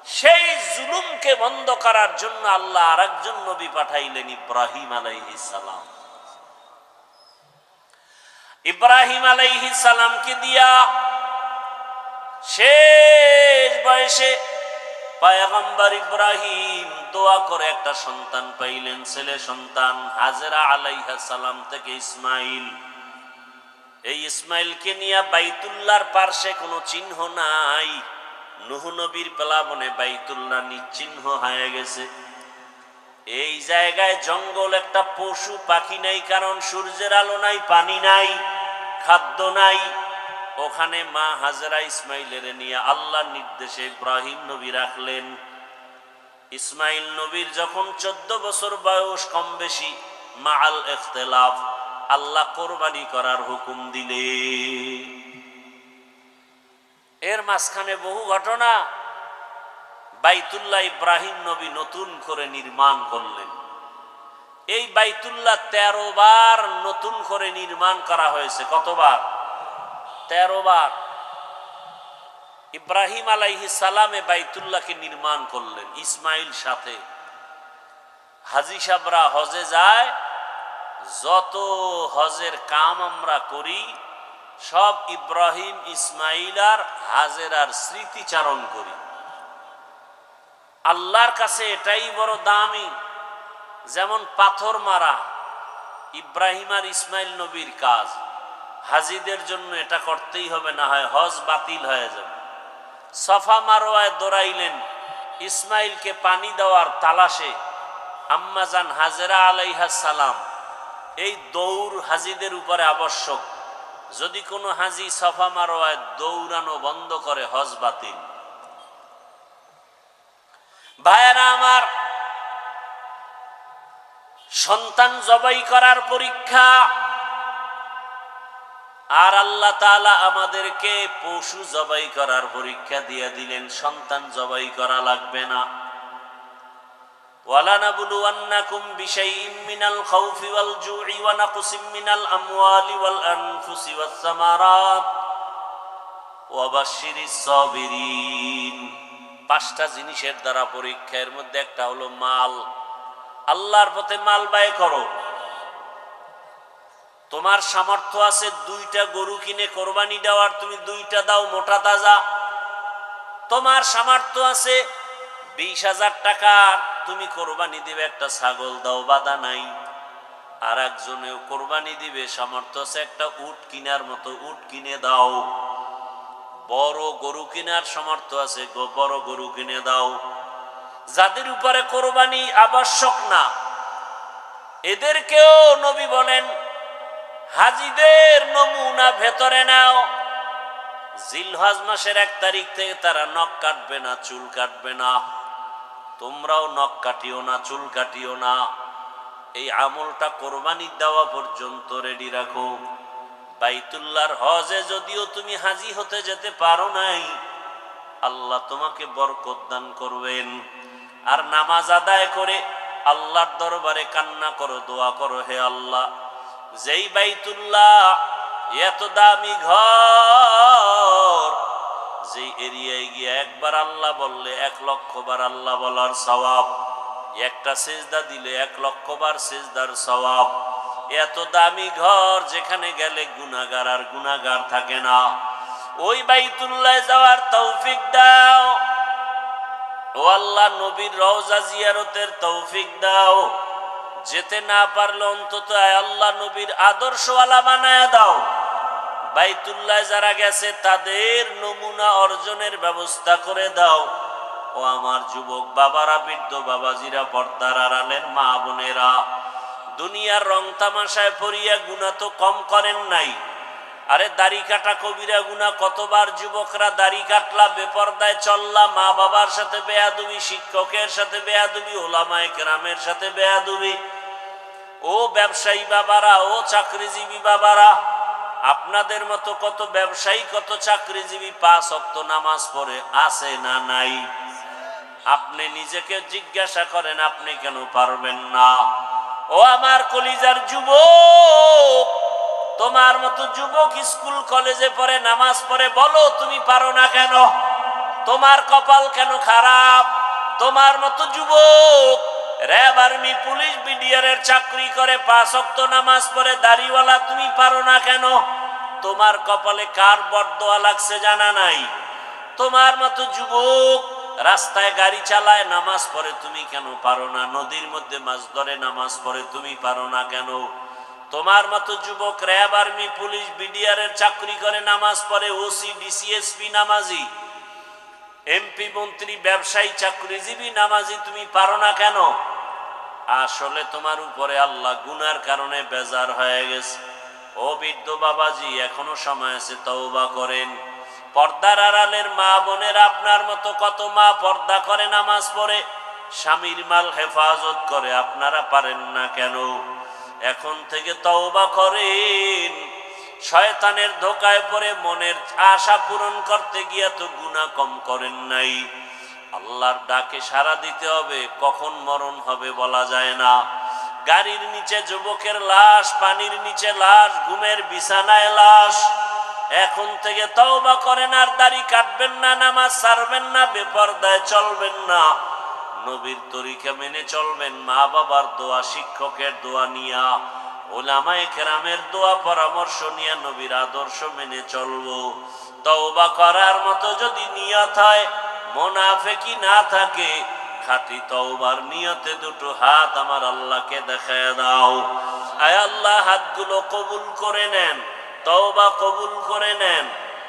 সেই জুলুমকে বন্ধ করার জন্য আল্লাহ আরেকজন নবী পাঠাইলেন, ইব্রাহিম আলাইহিস সালাম। ইব্রাহিম আলাইহিস সালামকে দিয়া শেষ বয়সে পয়গম্বর ইব্রাহিম দোয়া করে একটা সন্তান পাইলেন, ছেলে সন্তান। হাজেরা আলাইহিস সালাম থেকে ইসমাইল। এই ইসমাইলকে নিয়ে বাইতুল্লাহর পার্শ্বে কোনো চিহ্ন নাই। নূহ নবীর প্লাবনে বাইতুল্লাহ নিশ্চিহ্ন হয়ে গেছে। এই জায়গায় জঙ্গল, একটা পশু পাখি নাই, কারণ সূর্যের আলো নাই, পানি নাই, খাদ্য নাই। ওখানে মা হাজেরা ইসমাইলের নিয়ে আল্লাহর নির্দেশে ইব্রাহিম নবী রাখলেন। ইসমাইল নবীর যখন 14 বছর বয়স, কম বেশি মাআল ইখতিলাফ, আল্লাহ কোরবানি করার হুকুম দিলে। এর মাঝখানে বহু ঘটনা। বাইতুল্লাহ ইব্রাহিম নবী নতুন করে নির্মাণ করলেন। এই বাইতুল্লাহ 13 বার নতুন করে নির্মাণ করা হয়েছে। কতবার? 13 বার। ইব্রাহিম আলাইহিস সালামে বাইতুল্লাহকে নির্মাণ করলেন ইসমাইল সাথে। হাজী সাহেবরা হজে যায়, যত হজের কাম আমরা করি সব ইব্রাহিম, ইসমাইল আর হাজেরার স্মৃতিচারণ করি। আল্লাহর কাছে এটাই বড় দামি। যেমন পাথর মারা ইব্রাহিম আর ইসমাইল নবীর কাজ, হাজীদের জন্য এটা করতেই হবে, না হয় হজ বাতিল হয়ে যাবে। সফা মারওয়ায় দৌড়াইলেন ইসমাইলকে পানি দেওয়ার তালাশে আম্মাজান হাজেরা আলাইহিস সালাম। এই দৌড় হাজীদের উপরে আবশ্যক। যদি কোনো হাজী সফা মারওয়ায় দৌড়ানো বন্ধ করে, হজ বাতিল। ভাইয়েরা আমার, সন্তান জবাই করার পরীক্ষা। আর আল্লাহ তাআলা আমাদেরকে পশু জবাই করার পরীক্ষা দিয়ে দিলেন। সন্তান জবাই করা লাগবে না। ওয়ালানাবলুওয়ান্নাকুম বিশাইইম মিনাল খাউফি ওয়াল জুই ওয়া নাকসিম মিনাল আমওয়ালি ওয়াল আনফুসি ওয়াস সামারাত ওয়া বাশশিরিস সাবিরিন। 5টা জিনিসের দ্বারা পরীক্ষা। এর মধ্যে একটা হলো মাল। আল্লাহর পথে মাল ব্যয় করো। তোমার সামর্থ্য আছে 2টা গরু কিনে কোরবানি দেওয়ার, তুমি 2টা দাও মোটা তাজা। তোমার সামর্থ্য আছে 20,000 টাকার, তুমি কোরবানি দিবে একটা ছাগল, দাও, বাধা নাই। আর একজনেও কোরবানি দিবে, সামর্থ্য আছে একটা উট কিনার মতো, উট কিনে দাও। বড় গরু কেনার সামর্থ্য আছে, বড় গরু কিনে দাও। যাদের উপরে কোরবানি আবশ্যক না, এদেরকেও নবী বলেন হাজীদের নমুনা ভেতরে নাও। জিলহজ মাসের 1 তারিখ থেকে তারা নখ কাটবে না, চুল কাটবে না। তোমরাও নখ কাটিও না, চুল কাটিও না। এই আমলটা কোরবানি দেওয়া পর্যন্ত রেডি রাখো। বাইতুল্লাহর হজে যদিও তুমি হাজী হতে যেতে পারো নাই, আল্লাহ তোমাকে বরকত দান করবেন। আর নামাজ আদায় করে আল্লাহর দরবারে কান্না করো, দোয়া করো, হে আল্লাহ, যেই বাইতুল্লাহ এত দামি ঘর, যেই এরিয়ায় গিয়ে একবার আল্লাহ বললে 1 লক্ষ বার আল্লাহ বলার সওয়াব, একটা সিজদা দিলে 1 লক্ষ বার সিজদার সওয়াব, এত দামি ঘর যেখানে গেলে গুনাহগার আর গুনাহগার থাকে না, ওই বাইতুল্লাহ যাওয়ার তৌফিক দাও। ও আল্লাহ, নবীর রওজা জিয়ারতের তৌফিক দাও। যেতে না পারলে অন্তত আল্লাহ নবীর আদর্শওয়ালা বানায়া দাও। বাইতুল্লাহ যারা গেছে তাদের নমুনা অর্জনের ব্যবস্থা করে দাও। ও আমার যুবক বাবারা, বৃদ্ধ বাবাজিরা, পর্দার আড়ালের মা বোনেরা, দুনিয়ার রং তামাশায় পড়িয়া গুনাহ তো কম করেন নাই। আরে দাড়ি কাটা কবিরা গুনাহ। কতবার যুবকরা দাড়ি কাটলা, বেপরদায় চললা, মা বাবার সাথে বেয়াদবি, শিক্ষকের সাথে বেয়াদবি, ওলামায়ে কেরামের সাথে বেয়াদবি। ও ব্যবসায়ী বাবারা, ও চাকরিজীবী বাবারা, আপনাদের মতো কত ব্যবসায়ী, কত চাকরিজীবী 5 ওয়াক্ত নামাজ পড়ে, আছে না নাই? আপনি নিজেকে জিজ্ঞাসা করেন, আপনি কেন পারবেন না? ও আমার কলিজার যুবক, তোমার মতো যুবক স্কুল কলেজে পড়ে, নামাজ পড়ে, বলো তুমি পারো না কেন? তোমার কপাল কেন খারাপ? তোমার মতো যুবক র্যাব, আর্মি, পুলিশ, বিডিআরের চাকরি করে, 5 ওয়াক্ত নামাজ পড়ে, দাড়িওয়ালা, তুমি পারো না কেন? তোমার কপালে কার বরদোয়া লাগছে জানা নাই? তোমার মতো যুবক রাস্তায় গাড়ি চালায়, নামাজ পড়ে, তুমি কেন পারো না? নদীর মধ্যে মাছ ধরে, নামাজ পড়ে, তুমি পারো না কেন? তোমার মতো যুবক র্যাব, আর্মি, পুলিশ, বিডিআরের চাকরি করে, নামাজ পড়ে, ওসি, ডিসিএসপি নামাজি, এমপি, মন্ত্রী, ব্যবসায়ী, চাকরিজীবী নামাজি, তুমি পারো না কেন? আসলে তোমার উপরে আল্লাহ গুনার কারণে বেজার হয়ে গেছে। ও বৃদ্ধ বাবাজি, এখনো সময় আছে, তওবা করেন। পর্দার আড়ালের মা বোনের, আপনার মতো কত মা পর্দা করে, নামাজ পড়ে, স্বামীর মাল হেফাজত করে, আপনারা পারেন না কেন? এখন থেকে তওবা করেন। শয়তানের ধোকায় পড়ে মনের আশা পূরণ করতে গিয়া তো গুনাহ কম করেন নাই। আল্লাহর ডাকে সাড়া দিতে হবে, কখন মরণ হবে বলা যায় না। গাড়ির নিচে যুবকের লাশ, পানির নিচে লাশ, ঘুমের বিছানায় লাশ। এখন থেকে তওবা করেন, আর দাড়ি কাটবেন না, নামাজ ছাড়বেন না, বেপরদায় চলবেন না, নবীর তরিকা মেনে চলবেন, মা বাবার দোয়া, শিক্ষকের দোয়া নিয়া, ওলামায়ে কেরামের দোয়া পরামর্শ নিয়ে নবীর আদর্শ মেনে চলবো। তওবা করার মতো যদি নিয়ত হয়, মুনাফিকি না থাকে, খাঁটি তওবার নিয়তে 2টো হাত আমার আল্লাহকে দেখায় দাও। আয় আল্লাহ, হাতগুলো কবুল করে নেন, তওবা কবুল করে নেন,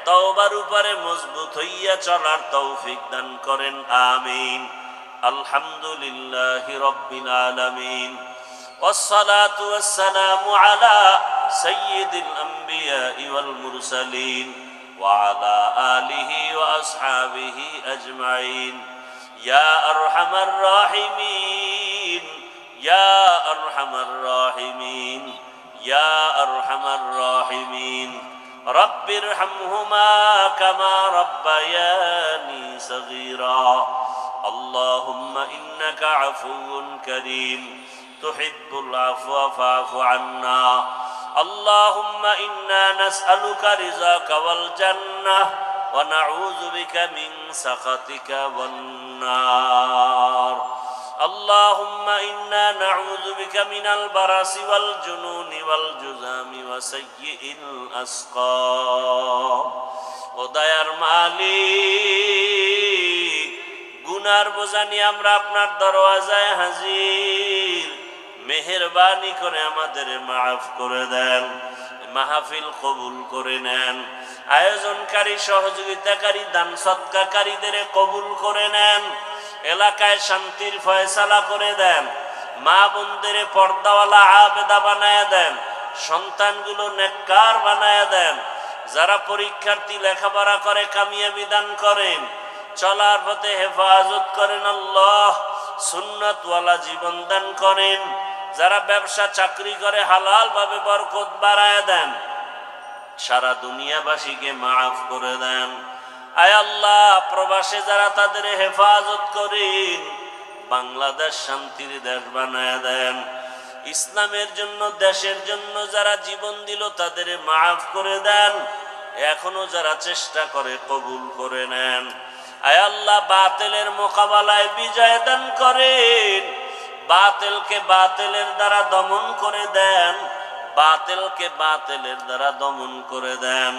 তওবার উপরে মজবুত হইয়া চলার তৌফিক দান করেন, আমিন। আলহামদুলিল্লাহি রাব্বিল আলামিন, والصلاة والسلام على سيد الأنبياء والمرسلين وعلى آله وأصحابه أجمعين يا أرحم الراحمين يا أرحم الراحمين يا أرحم الراحمين رب ارحمهما كما ربياني صغيرا اللهم إنك عفو كريم تحب العفو فاعف عنا اللهم إنا نسألك رضاك والجنة ونعوذ بك من سخطك والنار اللهم إنا نعوذ بك من البرص والجنون والجذام وسيء الأسقام ও দয়ার মালিক, গুনার বোঝা নিয়ে আমরা আপনার দরওয়াজায় হাজির। মেহেরবানি করে আমাদের মাফ করে দেন, মাহফিল কবুল করে নেন। আয়োজনকারী, সহযোগিতাকারী, দান সৎকারীদের কবুল করে নেন। এলাকায় শান্তির ফয়সালা করে দেন। মা বোনদের পর্দাওয়ালা আবেদা বানায় দেন। সন্তানগুলো নেককার বানায় দেন। যারা পরীক্ষার্থী, লেখাপড়া করে কামিয়াবি দান করেন। চলার পথে হেফাজত করেন আল্লাহ। সুন্নতওয়ালা জীবন দান করেন। যারা ব্যবসা চাকরি করে হালাল ভাবে বরকত বাড়ায় দেন। সারা দুনিয়াবাসীকে মাফ করে দেন। আয় আল্লাহ, প্রবাসে যারা তাদের হেফাজত করেন, বাংলাদেশ শান্তির দেশ বানায় দেন। ইসলামের জন্য, দেশের জন্য যারা জীবন দিল তাদের মাফ করে দেন। এখনো যারা চেষ্টা করে কবুল করে নেন। আয় আল্লাহ, বাতিলের মোকাবেলায় বিজয় দান করেন। বাতিলকে বাতিলের দ্বারা দমন করে দেন। বাতিলকে বাতিলের দ্বারা দমন করে দেন।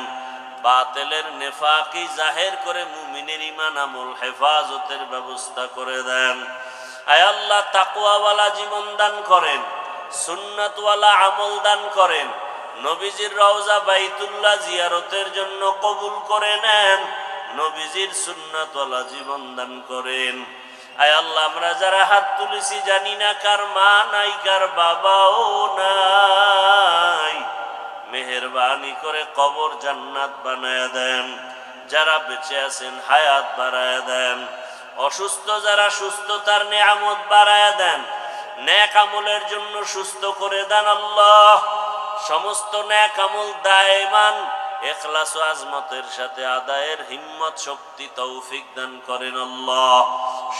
বাতিলের নেফাকি জাহের করে মুমিনের ঈমান আমল হেফাজতের ব্যবস্থা করে দেন। আয় আল্লাহ, তাকওয়াওয়ালা জীবন দান করেন। সুন্নাতওয়ালা আমল দান করেন। নবীজির রওজা বাইতুল্লাহ জিয়ারতের জন্য কবুল করে নেন। নবীজির সুন্নাতওয়ালা জীবন দান করেন। আয় আল্লাহ, আমরা যারা হাত তুলেছি জানি না কার মা নাই, কার বাবাও নাই। মেহেরবানি করে কবর জান্নাত বানায় দেন। যারা বেঁচে আছেন হায়াত বাড়ায় দেন। অসুস্থ যারা সুস্থতার নিয়ামত বাড়ায় দেন। নেক আমলের জন্য সুস্থ করে দেন আল্লাহ। সমস্ত নেক আমল দায়মান ইখলাস ও আজমতের সাথে আদায়ের হিম্মত, শক্তি, তৌফিক দান করেন আল্লাহ।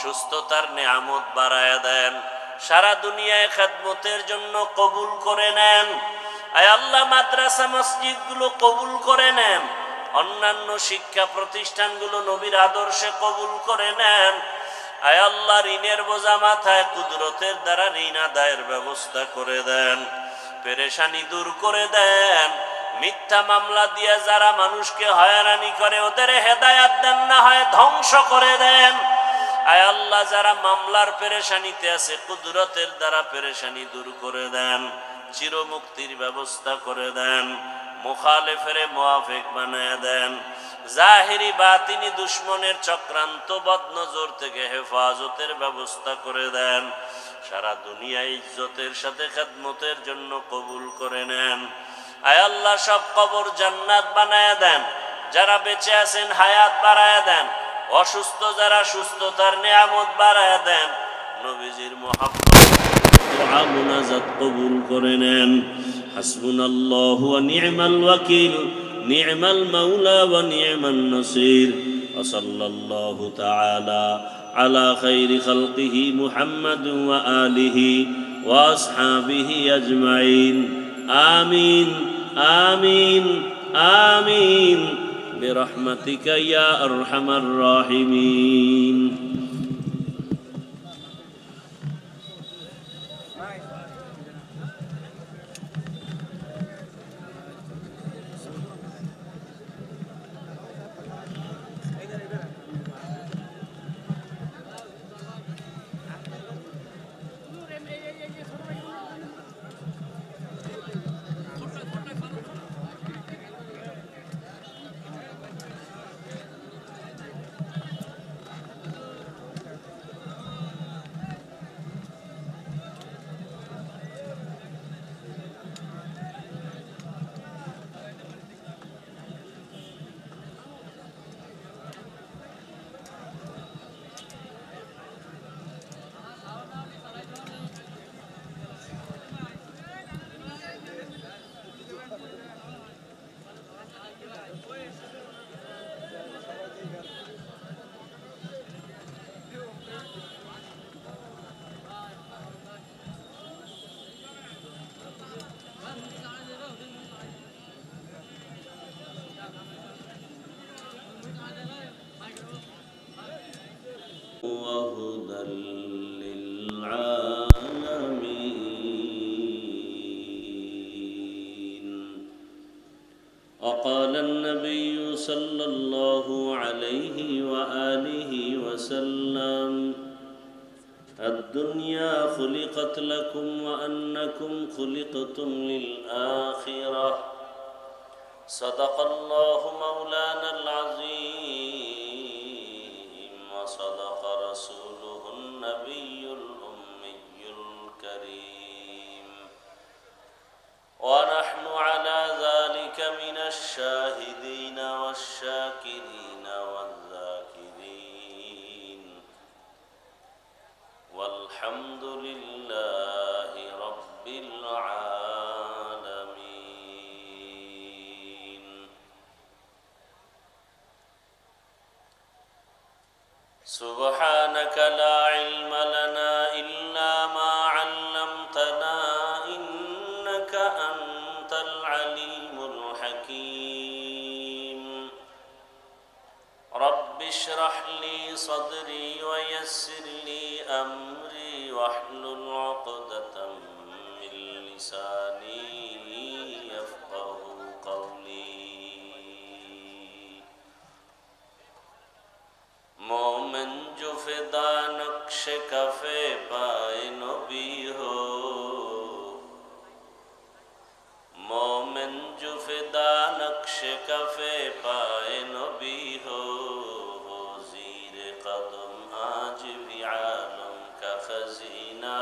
সুস্থতার নিয়ামত বাড়ায় দেন। সারা দুনিয়ায় খেদমতের জন্য কবুল করে নেন। আয় আল্লাহ, মাদ্রাসা মসজিদগুলো কবুল করে নেন। অন্যান্য শিক্ষা প্রতিষ্ঠানগুলো নবীর আদর্শে কবুল করে নেন। আয় আল্লাহ, ঋণের বোঝা মাথায় কুদরতের দ্বারা ঋণ আদায়ের ব্যবস্থা করে দেন। পেরেশানি দূর করে দেন। মিথ্যা মামলা দিয়ে যারা মানুষকে হয়রানি করে ওদের হেদায়াত দেন, না হয় ধ্বংস করে দেন। আয় আল্লাহ, যারা মামলার পেরেশানিতে আছে কুদরতের দ্বারা পেরেশানি দূর করে দেন। চিরমুক্তির ব্যবস্থা করে দেন। মুখালেফের মুআফিক বানায় দেন। জাহিরি বাতিনি দুশ্মনের চক্রান্ত বদনজর থেকে হেফাজতের ব্যবস্থা করে দেন। সারা দুনিয়া ইজ্জতের সাথে খেদমতের জন্য কবুল করে নেন। আয় আল্লাহ, সব কবর জান্নাত বানায় দেন। যারা বেঁচে আছেন হায়াত বাড়ায় দেন। অসুস্থ যারা সুস্থতার নিয়ামত বাড়ায় দেন। নবীজির মুহাব্বত দুআ মুনাজাত কবুল করে নেন। হাসবুনাল্লাহু ওয়া নি'মাল ওয়াকিল, নি'মাল মাওলা ওয়া নি'মান নাসির। ওয়া সাল্লাল্লাহু তাআলা আলা খাইরি খালকিহি মুহাম্মাদ ওয়া আলিহি ওয়া আসহাবিহি আজমাইন। আমিন আমিন আমিন বিরহমাতিকা ইয়া আরহামার রাহিমিন। وهدى وقال النبي صلى الله عليه وآله وسلم الدنيا خلقت لكم وأنكم خلقتم للآخرة صدق الله مولانا العظيم وصدق رسوله النبي الأمي الكريم ونحن على ذلك من الشاهدين والشاكرين والذاكرين والحمد لله رب العالمين. سبحانك لا علم لنا إلا ما علمتنا إنك أنت العليم الحكيم. رب اشرح لي صدري ويسر لي أمري واحلل عقدة من لساني يفقه قولي. मोमिन जो फिदा नक्श कफे पाए नबी हो, मोमिन जो फिदा नक्श कफे पाए नबी हो, ज़ीर कदम आज भी आलम का खजीना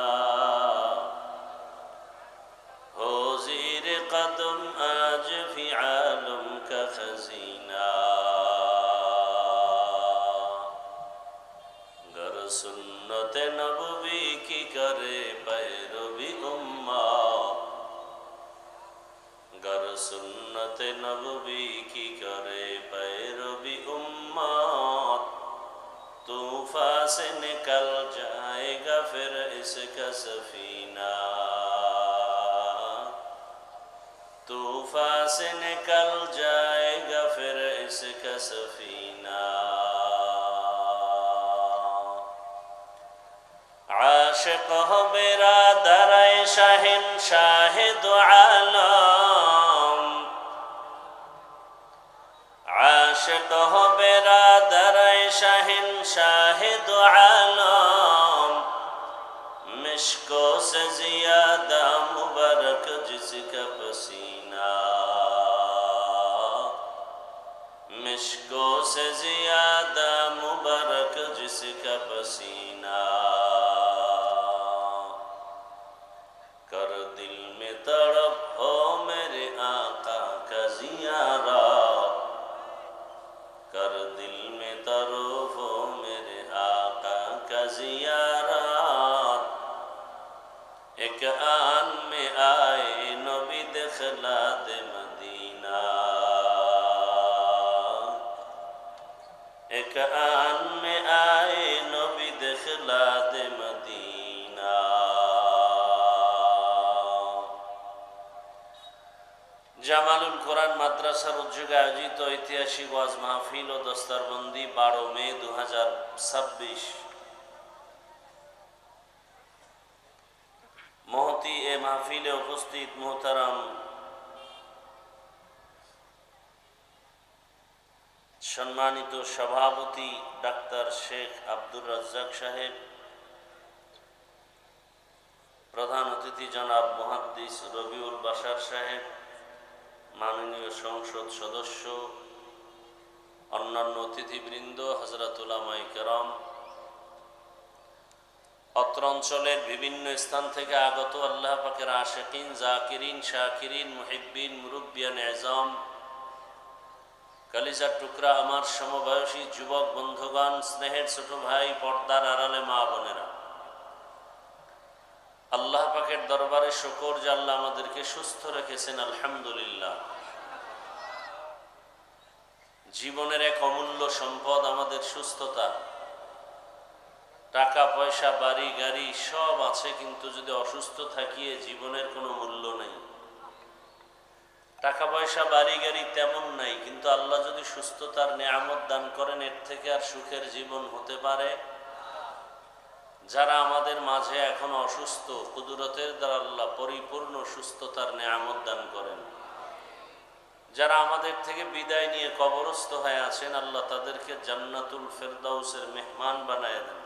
हो, ज़ीर कदम आज भी आलम का खजीना। गर सुन्नत नबवी की करे पैरवी उम्मा, गर सुन्नत नबवी की करे पैरवी उम्मा, तूफान से निकल जाएगा फिर इसका सफीना, तूफान से निकल जाएगा फिर इसका सफीना। आशिक हो बिरादर शहंशाह दो आलम, आशिक हो बिरादर शहंशाह दो आलम, मिश्को से ज़ियादा मुबारक जिसका पसीना, मिश्को से ज़ियादा मुबारक जिसका पसीना। कर दिल में तड़प हो मेरे आका का ज़ियारत, कर दिल में तड़प हो मेरे आका का ज़ियारत। एक आन में आए नबी दिखला दे मदीना, एक आन में आए नबी दिखला दे मदीना। জামালুল কোরআন মাদ্রাসার উদ্যোগে আয়োজিত ঐতিহাসিক ওয়াজ মাহফিল ও দস্তারবন্দি 12 মে 2026 মহতি এ মাহফিলে উপস্থিত মোহতারাম সম্মানিত সভাপতি ডাক্তার শেখ আব্দুর রাজ্জাক সাহেব, প্রধান অতিথি জনাব মুহাদ্দিস রবিউল বাশার সাহেব, মাননীয় সংসদ সদস্য, অন্যান্য অতিথিবৃন্দ, হযরত উলামায়ে কেরাম, অত্র অঞ্চলের বিভিন্ন স্থান থেকে আগত আল্লাহ পাকের আশিকিন, জাকিরিন, শাকিরিন, মুহিব্বিন, মুরব্বিয়ান এজাম, কলিজার টুকরা আমার সমবয়সী যুবক বন্ধুগণ, স্নেহের ছোট ভাই, পর্দার আড়ালে মা বোনেরা, আল্লাহ পাকের দরবারে শুকর যে আল্লাহ আমাদেরকে সুস্থ রেখেছেন, আলহামদুলিল্লাহ। জীবনের এক অমূল্য সম্পদ আমাদের সুস্থতা। টাকা পয়সা, বাড়ি গাড়ি সব আছে, কিন্তু যদি অসুস্থ থাকিয়ে জীবনের কোনো মূল্য নেই। টাকা পয়সা, বাড়ি গাড়ি তেমন নাই, কিন্তু আল্লাহ যদি সুস্থতার নেয়ামত দান করেন, এর থেকে আর সুখের জীবন হতে পারে? যারা আমাদের মাঝে এখন অসুস্থ, কুদরতের দ্বারা আল্লাহ পরিপূর্ণ সুস্থতার নেয়ামত দান করেন। যারা আমাদের থেকে বিদায় নিয়ে কবরস্থ হয়ে আছেন, আল্লাহ তাদেরকে জান্নাতুল ফেরদাউসের মেহমান বানায় দেন।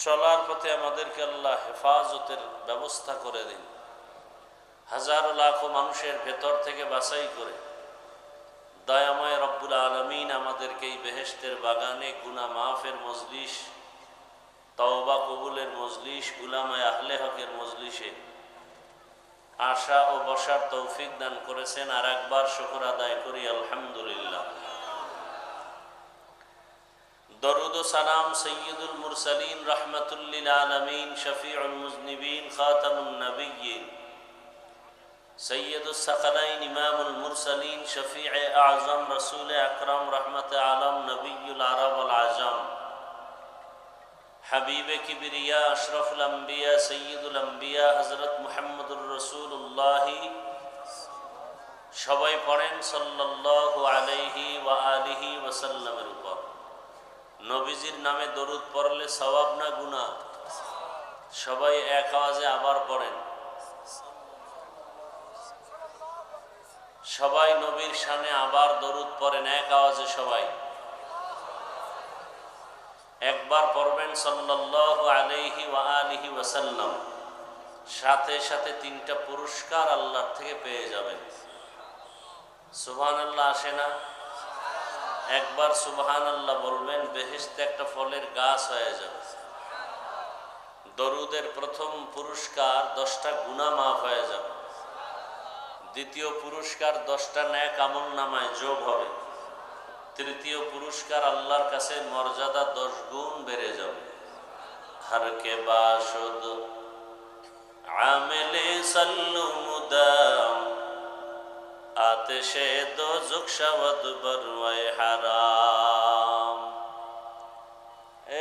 চলার পথে আমাদেরকে আল্লাহ হেফাজতের ব্যবস্থা করে দিন। হাজারো লাখো মানুষের ভেতর থেকে বাছাই করে দয়াময় রব্বুল আলামিন আমাদেরকে এই বেহেশতের বাগানে গুনাহ মাফের মজলিস, তওবা কবুলের মজলিস, উলামায়ে আহলে হকের মজলিসে আশা ও বসার তৌফিক দান করেছেন। আর একবার শুকর আদায় করি আলহামদুলিল্লাহ। দরুদ ও সালাম সৈয়দুল মুরসালিন রাহমাতুল লিল আলামিন শফিউল মুজনিবিন খাতামুন নবিয়্যিন সৈয়দুস সাকালাইন ইমামুল মুরসালিন শফিয়ে আযম রাসূল আকরাম রহমতে আলম নবিয়্যুল আরব ওয়াল আজম হাবিবে কিবরিয়া আশরাফুল আম্বিয়া সৈয়দুল আম্বিয়া হযরত মুহাম্মদুর রাসূলুল্লাহ। সবাই পড়েন সাল্লাল্লাহু আলাইহি ওয়া আলিহি ওয়াসাল্লামের উপর। নবীজির নামে দরুদ পড়লে সওয়াব না গুনাহ? সবাই এক আওয়াজে আবার পড়েন। সবাই নবীর শানে আবার দরুদ পড়েন এক আওয়াজে। সবাই একবার পড়বেন সাল্লাল্লাহু আলাইহি ওয়া আলিহি ওয়াসাল্লাম, সাথে সাথে 3টা পুরস্কার আল্লাহর থেকে পেয়ে যাবেন। সুবহানাল্লাহ আসে না? একবার সুবহানাল্লাহ বলবেন, বেহেশতে একটা ফলের গাছ হয়ে যাবে। দরুদের প্রথম পুরস্কার 10টা গুনাহ মাফ হয়ে যাবে। দ্বিতীয় পুরস্কার 10টা নেক আমল নামায় যোগ হবে। তৃতীয় পুরস্কার আল্লাহর কাছে মর্যাদা 10 গুণ বেড়ে যাবে। হর কে বাশুদ আমেলে সাল্লু মুদাম আতেশে দোজখ শাওয়াদ বরওয়ায়ে হারাম।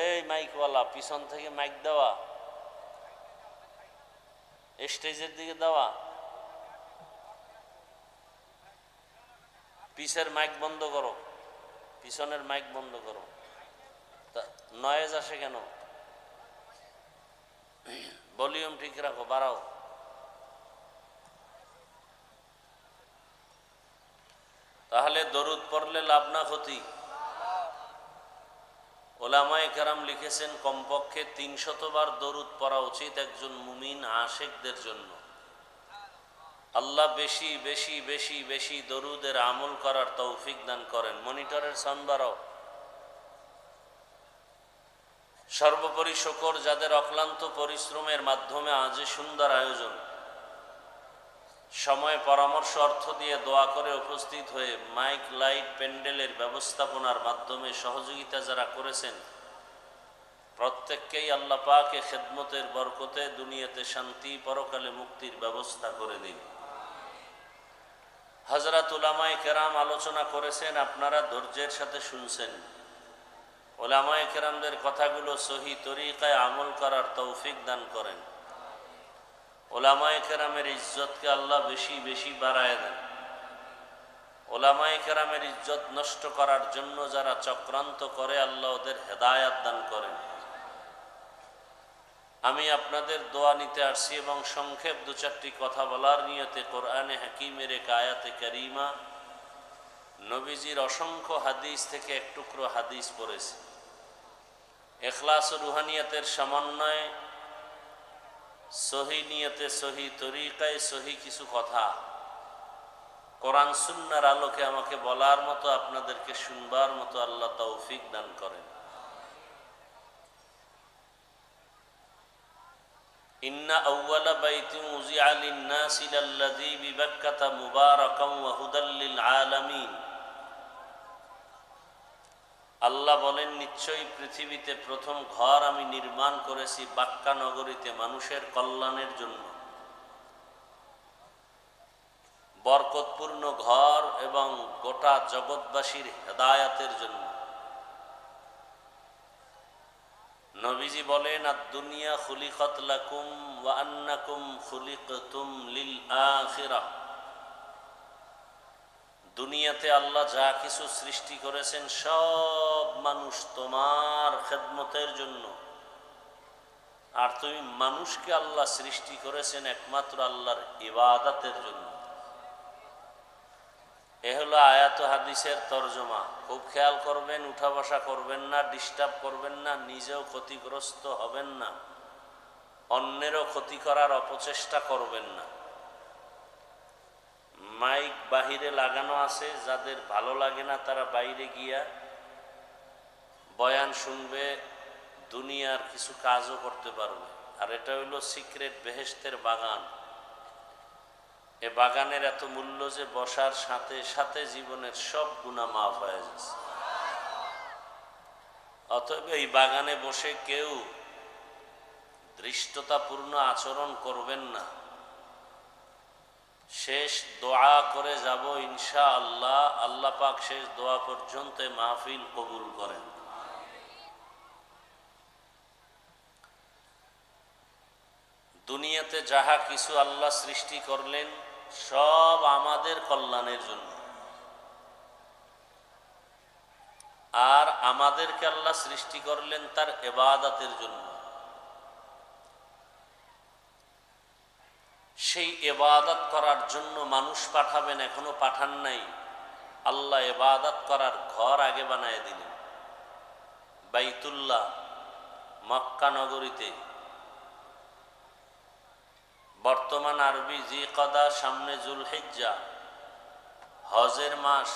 এই মাইকওয়ালা, পিছন থেকে মাইক দেওয়া, স্টেজের দিকে দেওয়া, পিছের মাইক বন্ধ করো, পিছনের মাইক বন্ধ করো। নয়েজ আসে কেন? ভলিউম ঠিক রাখো, বাড়াও। তাহলে দরুদ পড়লে লাভ না ক্ষতি? ওলামায়ে কেরাম লিখেছেন কমপক্ষে 300 বার দরুদ পড়া উচিত একজন মুমিন আশিকদের জন্য। আল্লাহ বেশি বেশি বেশি বেশি দরুদের আমল করার তৌফিক দান করেন। মনিটরের সাউন্ড বাড়াও। সর্বোপরি শুকর যাদের অক্লান্ত পরিশ্রমের মাধ্যমে আজ সুন্দর আয়োজন, সময় পরামর্শ অর্থ দিয়ে দোয়া করে উপস্থিত হয়ে মাইক লাইট প্যান্ডেলের ব্যবস্থাপনার মাধ্যমে সহযোগিতা যারা করেছেন, প্রত্যেককেই আল্লাহ পাকে খেদমতের বরকতে দুনিয়াতে শান্তি, পরকালে মুক্তির ব্যবস্থা করে দিন। হযরত উলামায়ে কেরাম আলোচনা করেছেন, আপনারা ধৈর্যের সাথে শুনছেন। উলামায়ে কেরামদের কথাগুলো সহি তরিকায় আমল করার তৌফিক দান করেন। উলামায়ে কেরামের ইজ্জতকে আল্লাহ বেশি বেশি বাড়ায় দেন। উলামায়ে কেরামের ইজ্জত নষ্ট করার জন্য যারা চক্রান্ত করে, আল্লাহ ওদের হেদায়াত দান করেন। আমি আপনাদের দোয়া নিতে আসছি এবং সংক্ষেপ 2-4টি কথা বলার নিয়তে কোরআনে হাকিমের এক আয়াতে কারিমা, নবীজির অসংখ্য হাদিস থেকে এক টুকরো হাদিস পড়েছি। ইখলাস ও রুহানিয়াতের সমন্বয়ে সহি নিয়তে, সহি তরিকায়, সহি কিছু কথা কোরআন সুন্নাহর আলোকে আমাকে বলার মতো, আপনাদেরকে শুনবার মতো আল্লাহ তৌফিক দান করেন। ইন্না আউওয়ালা বাইতিন উযিআ লিন-নাসি লাল্লাযী বিবাক্কাতা মুবারাকান ওয়া হুদাল লিল আলামিন। আল্লাহ বলেন, নিশ্চয়ই পৃথিবীতে প্রথম ঘর আমি নির্মাণ করেছি বাক্কা নগরীতে মানুষের কল্যাণের জন্য। বরকতপূর্ণ ঘর এবং গোটা জগৎবাসীর হেদায়াতের জন্য। নবীজি বলেন, আদ-দুনিয়া খুলিকাত লাকুম ওয়া আন্নাকুম খুলিকতুম লিল আখিরাহ। দুনিয়াতে আল্লাহ যা কিছু সৃষ্টি করেছেন সব মানুষ তোমার খেদমতের জন্য, আর তুমি মানুষকে আল্লাহ সৃষ্টি করেছেন একমাত্র আল্লাহর ইবাদতের জন্য। এ হলো আয়াত হাদিসের তর্জমা। খুব খেয়াল করবেন, উঠা বসা করবেন না, ডিস্টার্ব করবেন না, নিজেও ক্ষতিগ্রস্ত হবেন না, অন্যেরও ক্ষতি করার অপচেষ্টা করবেন না। মাইক বাহিরে লাগানো আছে, যাদের ভালো লাগে না তারা বাইরে গিয়া বয়ান শুনবে, দুনিয়ার কিছু কাজও করতে পারবে। আর এটা হইল সিক্রেট বেহেশতের বাগান। এ বাগানের এত মূল্য যে বসার সাথে সাথে জীবনের সব গুনাহ মাফ হয়ে যাচ্ছে। অতএব এই বাগানে বসে কেউ ধৃষ্টতাপূর্ণ আচরণ করবেন না। শেষ দোয়া করে যাব ইনশাআল্লাহ। আল্লাহ পাক শেষ দোয়া পর্যন্ত মাহফিল কবুল করেন। দুনিয়াতে যাহা কিছু আল্লাহ সৃষ্টি করলেন সব আমাদের কল্যাণের জন্য, আর আমাদেরকে আল্লাহ সৃষ্টি করলেন তার ইবাদতের জন্য। সেই ইবাদত করার জন্য মানুষ পাঠাবেন, এখনো পাঠান নাই। আল্লাহ ইবাদত করার ঘর আগে বানায় দিলেন। বাইতুল্লাহ মক্কা নগরীতে, বর্তমান আরবি জিকদা, সামনে জুলহিজ্জা, হজের মাস।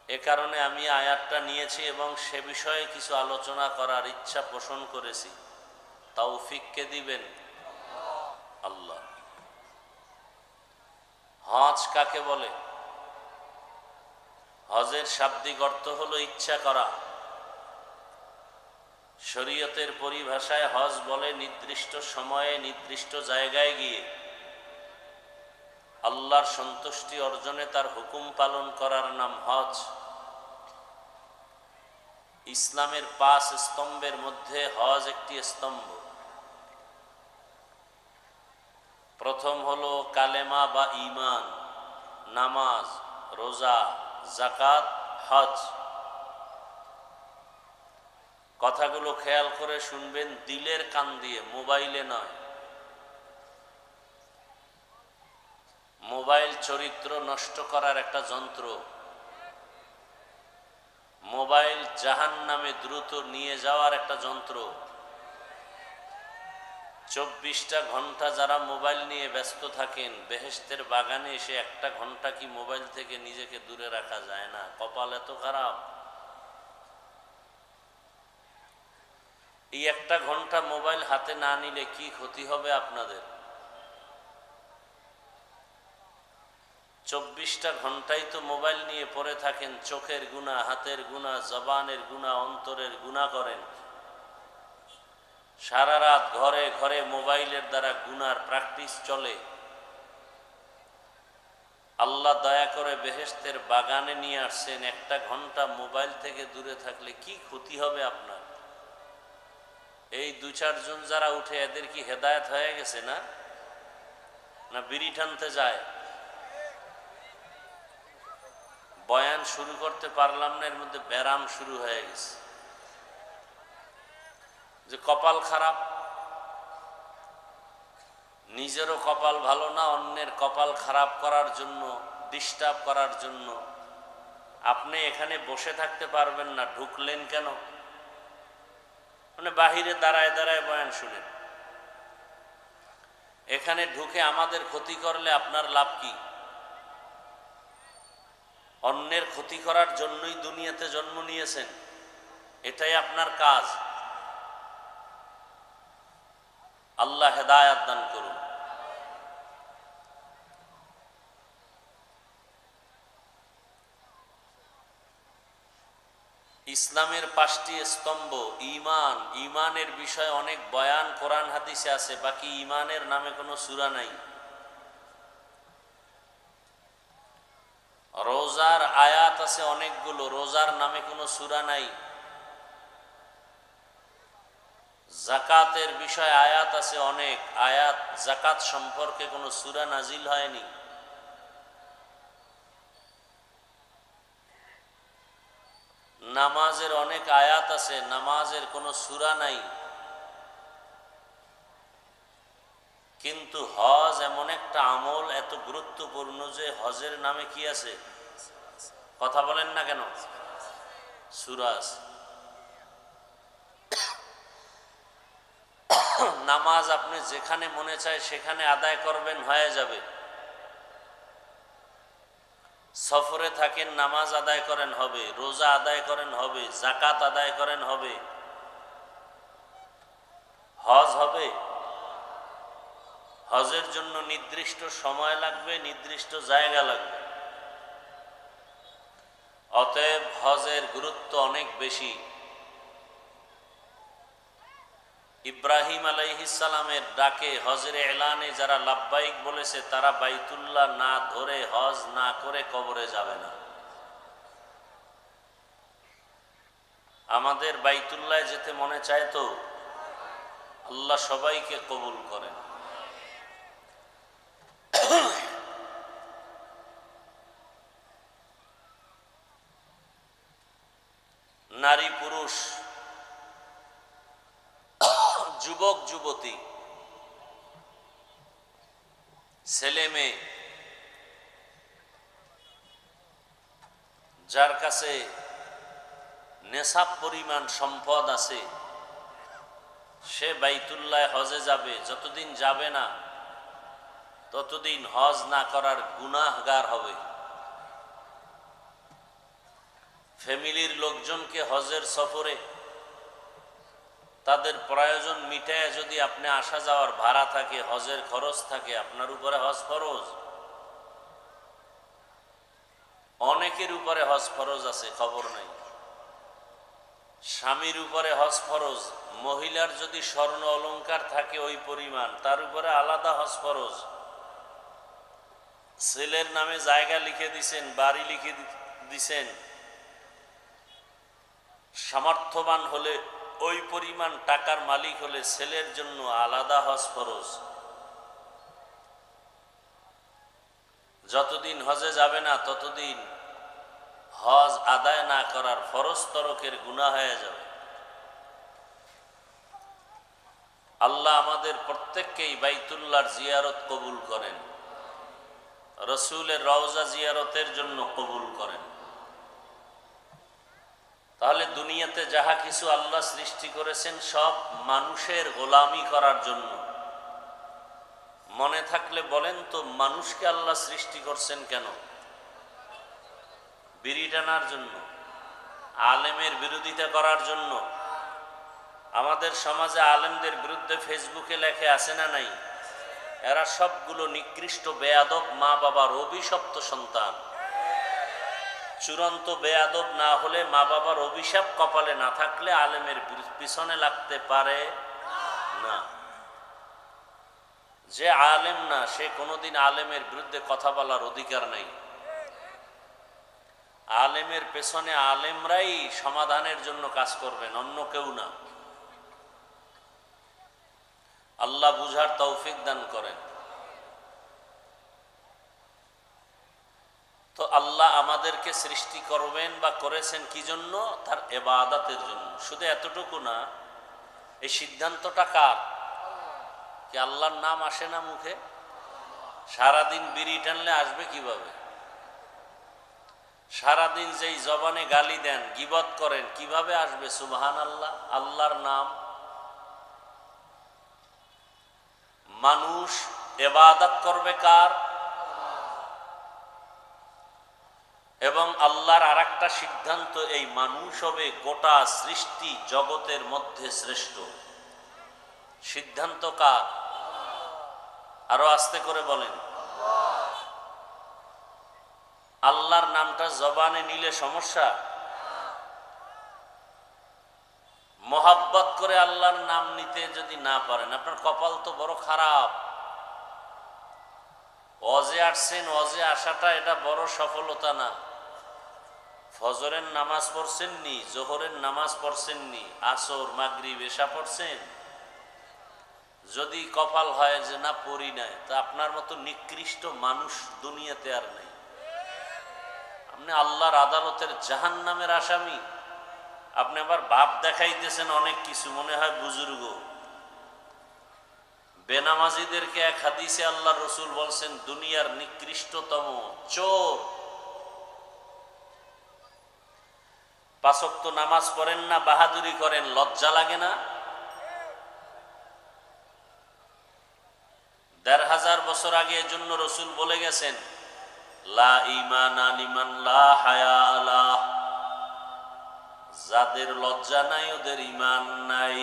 এ কারণে আমি আয়াতটা নিয়েছি এবং সে বিষয়ে কিছু আলোচনা করার ইচ্ছা পোষণ করেছি। তৌফিক কে দিবেন? আল্লাহ। হজ কাকে বলে? হজের শাব্দিক অর্থ হলো ইচ্ছা করা। শরীয়তের পরিভাষায় হজ বলে নির্দিষ্ট সময়ে নির্দিষ্ট জায়গায় গিয়ে আল্লাহর সন্তুষ্টি অর্জনে তার হুকুম পালন করার নাম হজ। ইসলামের 5 স্তম্ভের মধ্যে হজ একটি স্তম্ভ। প্রথম হলো কালেমা বা ঈমান, নামাজ, রোজা, যাকাত, হজ। কথাগুলো খেয়াল করে শুনবেন, দিলের কান দিয়ে, মোবাইলে নয়। মোবাইল চরিত্র নষ্ট করার একটা যন্ত্র। মোবাইল জাহান্নামে দ্রুত নিয়ে যাওয়ার একটা যন্ত্র। 24টা ঘন্টা যারা মোবাইল নিয়ে ব্যস্ত থাকেন, বেহেশতের বাগানে এসে 1টা ঘন্টা কি মোবাইল থেকে নিজেকে দূরে রাখা যায় না? কপাল এত খারাপ। এই 1টা ঘন্টা মোবাইল হাতে না নিলে কি ক্ষতি হবে আপনাদের? 24টা ঘন্টাই তো মোবাইল নিয়ে পড়ে থাকেন, চোখের গুনাহ, হাতের গুনাহ, জবানের গুনাহ, অন্তরের গুনাহ করেন। সারা রাত ঘরে ঘরে মোবাইলের দ্বারা গুনার প্র্যাকটিস চলে। আল্লাহ দয়া করে বেহেশতের বাগানে নিয়ে আসছেন, 1টা ঘন্টা মোবাইল থেকে দূরে থাকলে কি ক্ষতি হবে আপনার? এই 2-4 জন যারা উঠে, এদের কি হেদায়েত হয়ে গেছে না? না বিড়ি টানতে যায়? বয়ান শুরু করতে পারলাম না, এর মধ্যে ব্যারাম শুরু হয়ে গেছে। যে কপাল খারাপ, নিজেরও কপাল ভালো না, অন্যের কপাল খারাপ করার জন্য, ডিস্টার্ব করার জন্য আপনি এখানে বসে থাকতে পারবেন না। ঢুকলেন কেন? মানে বাহিরে দাঁড়ায় দাঁড়ায় বয়ান শুনেন, এখানে ঢুকে আমাদের ক্ষতি করলে আপনার লাভ কি? অন্যের ক্ষতি করার জন্যই দুনিয়াতে জন্ম নিয়েছেন, এটাই আপনার কাজ। আল্লাহ হেদায়েত দান করুন। ইসলামের 5টি স্তম্ভ। ঈমান, ঈমানের বিষয়ে অনেক বয়ান কোরআন হাদিসে আছে, বাকি ঈমানের নামে কোনো সূরা নাই। রোজার আয়াত আছে অনেকগুলো, রোজার নামে কোনো সূরা নাই। যাকাতের বিষয়ে আয়াত আছে অনেক, আয়াত যাকাত সম্পর্কে কোনো সূরা নাজিল হয়নি। নামাজের অনেক আয়াত আছে, নামাজের কোনো সূরা নাই। কিন্তু হজ এমন একটা আমল এত গুরুত্বপূর্ণ যে হজের নামে কি আছে? কথা বলেন না কেন? সূরা আছে। নামাজ আপনি যেখানে মনে চায় সেখানে আদায় করবেন, হয়ে যাবে। সফরে থাকেন, নামাজ আদায় করেন, হবে। রোজা আদায় করেন, হবে। যাকাত আদায় করেন, হবে। হজ হবে। হজের জন্য নির্দিষ্ট সময় লাগবে, নির্দিষ্ট জায়গা লাগবে। অতএব হজের গুরুত্ব অনেক বেশি। ইব্রাহিম আলাইহিস সালামের ডাকে, হজের এলানে যারা লাব্বাইক বলেছে তারা বাইতুল্লাহ না ধরে, হজ না করে কবরে যাবে না। আমাদের বাইতুল্লাহ যেতে মনে চায় তো? আল্লাহ সবাইকে কবুল করেন। নারী পুরুষ, যুবক যুবতী, ছেলে মেয়ে, যার কাছে নেশাব পরিমাণ সম্পদ আছে সে বাইতুল্লাহ হজে যাবে। যতদিন যাবে না ততদিন হজ না করার গুনাহগার হবে। ফ্যামিলির লোকজনকে হজের সফরে তাদের প্রয়োজন মিটায় যদি আপনি আসা যাওয়ার ভাড়া থাকে, হজের খরচ থাকে, আপনার উপরে হজ ফরজ। অনেকের উপরে হজ ফরজ আছে, খবর নাই। স্বামীর উপরে হজ ফরজ। মহিলার যদি স্বর্ণ অলংকার থাকে ওই পরিমাণ, তার উপরে আলাদা হজ ফরজ। ছেলের নামে জায়গা লিখে দিছেন, বাড়ি লিখে দিছেন, সামর্থ্যবান হলে ওই পরিমাণ টাকার মালিক হলে ছেলের জন্য আলাদা হজ ফরজ। যতদিন হজে যাবে না ততদিন হজ আদায় না করার ফরজ তরকের গুনাহ হয়ে যাবে। আল্লাহ আমাদের প্রত্যেককেই বাইতুল্লাহর জিয়ারত কবুল করেন, রসুলের রওজা জিয়ারতের জন্য কবুল করেন। তাহলে দুনিয়াতে যাহা কিছু আল্লাহ সৃষ্টি করেছেন সব মানুষের গোলামি করার জন্য। মনে থাকলে বলেন তো, মানুষকে আল্লাহ সৃষ্টি করছেন কেন? বিড়ি টানার জন্য? আলেমের বিরোধিতা করার জন্য? আমাদের সমাজে আলেমদের বিরুদ্ধে ফেসবুকে লেখে আছে না নাই? এরা সবগুলো নিকৃষ্ট বেয়াদব মা বাবার অভিশপ্ত সন্তান। চূড়ান্ত বেয়াদব না হলে, মা বাবার অভিশাপ কপালে না থাকলে আলেমের পিছনে লাগতে পারে না। যে আলেম না সে কোনোদিন আলেমের বিরুদ্ধে কথা বলার অধিকার নাই। আলেমের পেছনে আলেমরাই সমাধানের জন্য কাজ করবেন, অন্য কেউ না। আল্লাহ বুঝার তৌফিক দান করেন। তো আল্লাহ আমাদেরকে সৃষ্টি করবেন বা করেছেন কি জন্য? তার ইবাদতের জন্য। শুধু এতটুকু না, এই সিদ্ধান্তটা কার? কি আল্লাহর নাম আসে না মুখে? সারাদিন বিড়ি টানলে আসবে কিভাবে? সারাদিন যেই জবানে গালি দেন, গীবত করেন, কিভাবে আসবে সুবহানাল্লাহ? আল্লাহর নাম। মানুষ ইবাদত করবে কার? এবং আল্লাহর আরেকটা সিদ্ধান্ত, এই মানুষ হবে গোটা সৃষ্টি জগতের মধ্যে শ্রেষ্ঠ। সিদ্ধান্ত কার? আরো আস্তে করে বলেন। আল্লাহর নামটা জবানে নিলে সমস্যা? মহাব্বত করে আল্লাহর নাম নিতে যদি না পারেন, আপনার কপাল তো বড় খারাপ। ওয়াজে আসছেন, ওয়াজে আসাটা এটা বড় সফলতা না। ফজরের নামাজ পড়ছেননি, জোহরের নামাজ পড়ছেননি, আসর মাগরিব এশা পড়ছেন, যদি কপাল হয় যে না পড়ি নাই, তা আপনার মতো নিকৃষ্ট মানুষ দুনিয়াতে আর নেই। আপনি আল্লাহর আদালতের জাহান্নামের আসামি। আপনি আবার ভাব দেখাইতেছেন অনেক কিছু, মনে হয় বুজুর্গ। বেনামাজিদেরকে এক হাদিসে আল্লাহ রসুল বলছেন দুনিয়ার নিকৃষ্টতম চোর। 5 ওয়াক্ত নামাজ পড়েন না, বাহাদুরি করেন, লজ্জা লাগে না? 1500 বছর আগে এজন্য রসুল বলে গেছেন লা ঈমানা লিমান লা হায়া আলা, যাদের লজ্জা নাই ওদের ঈমান নাই।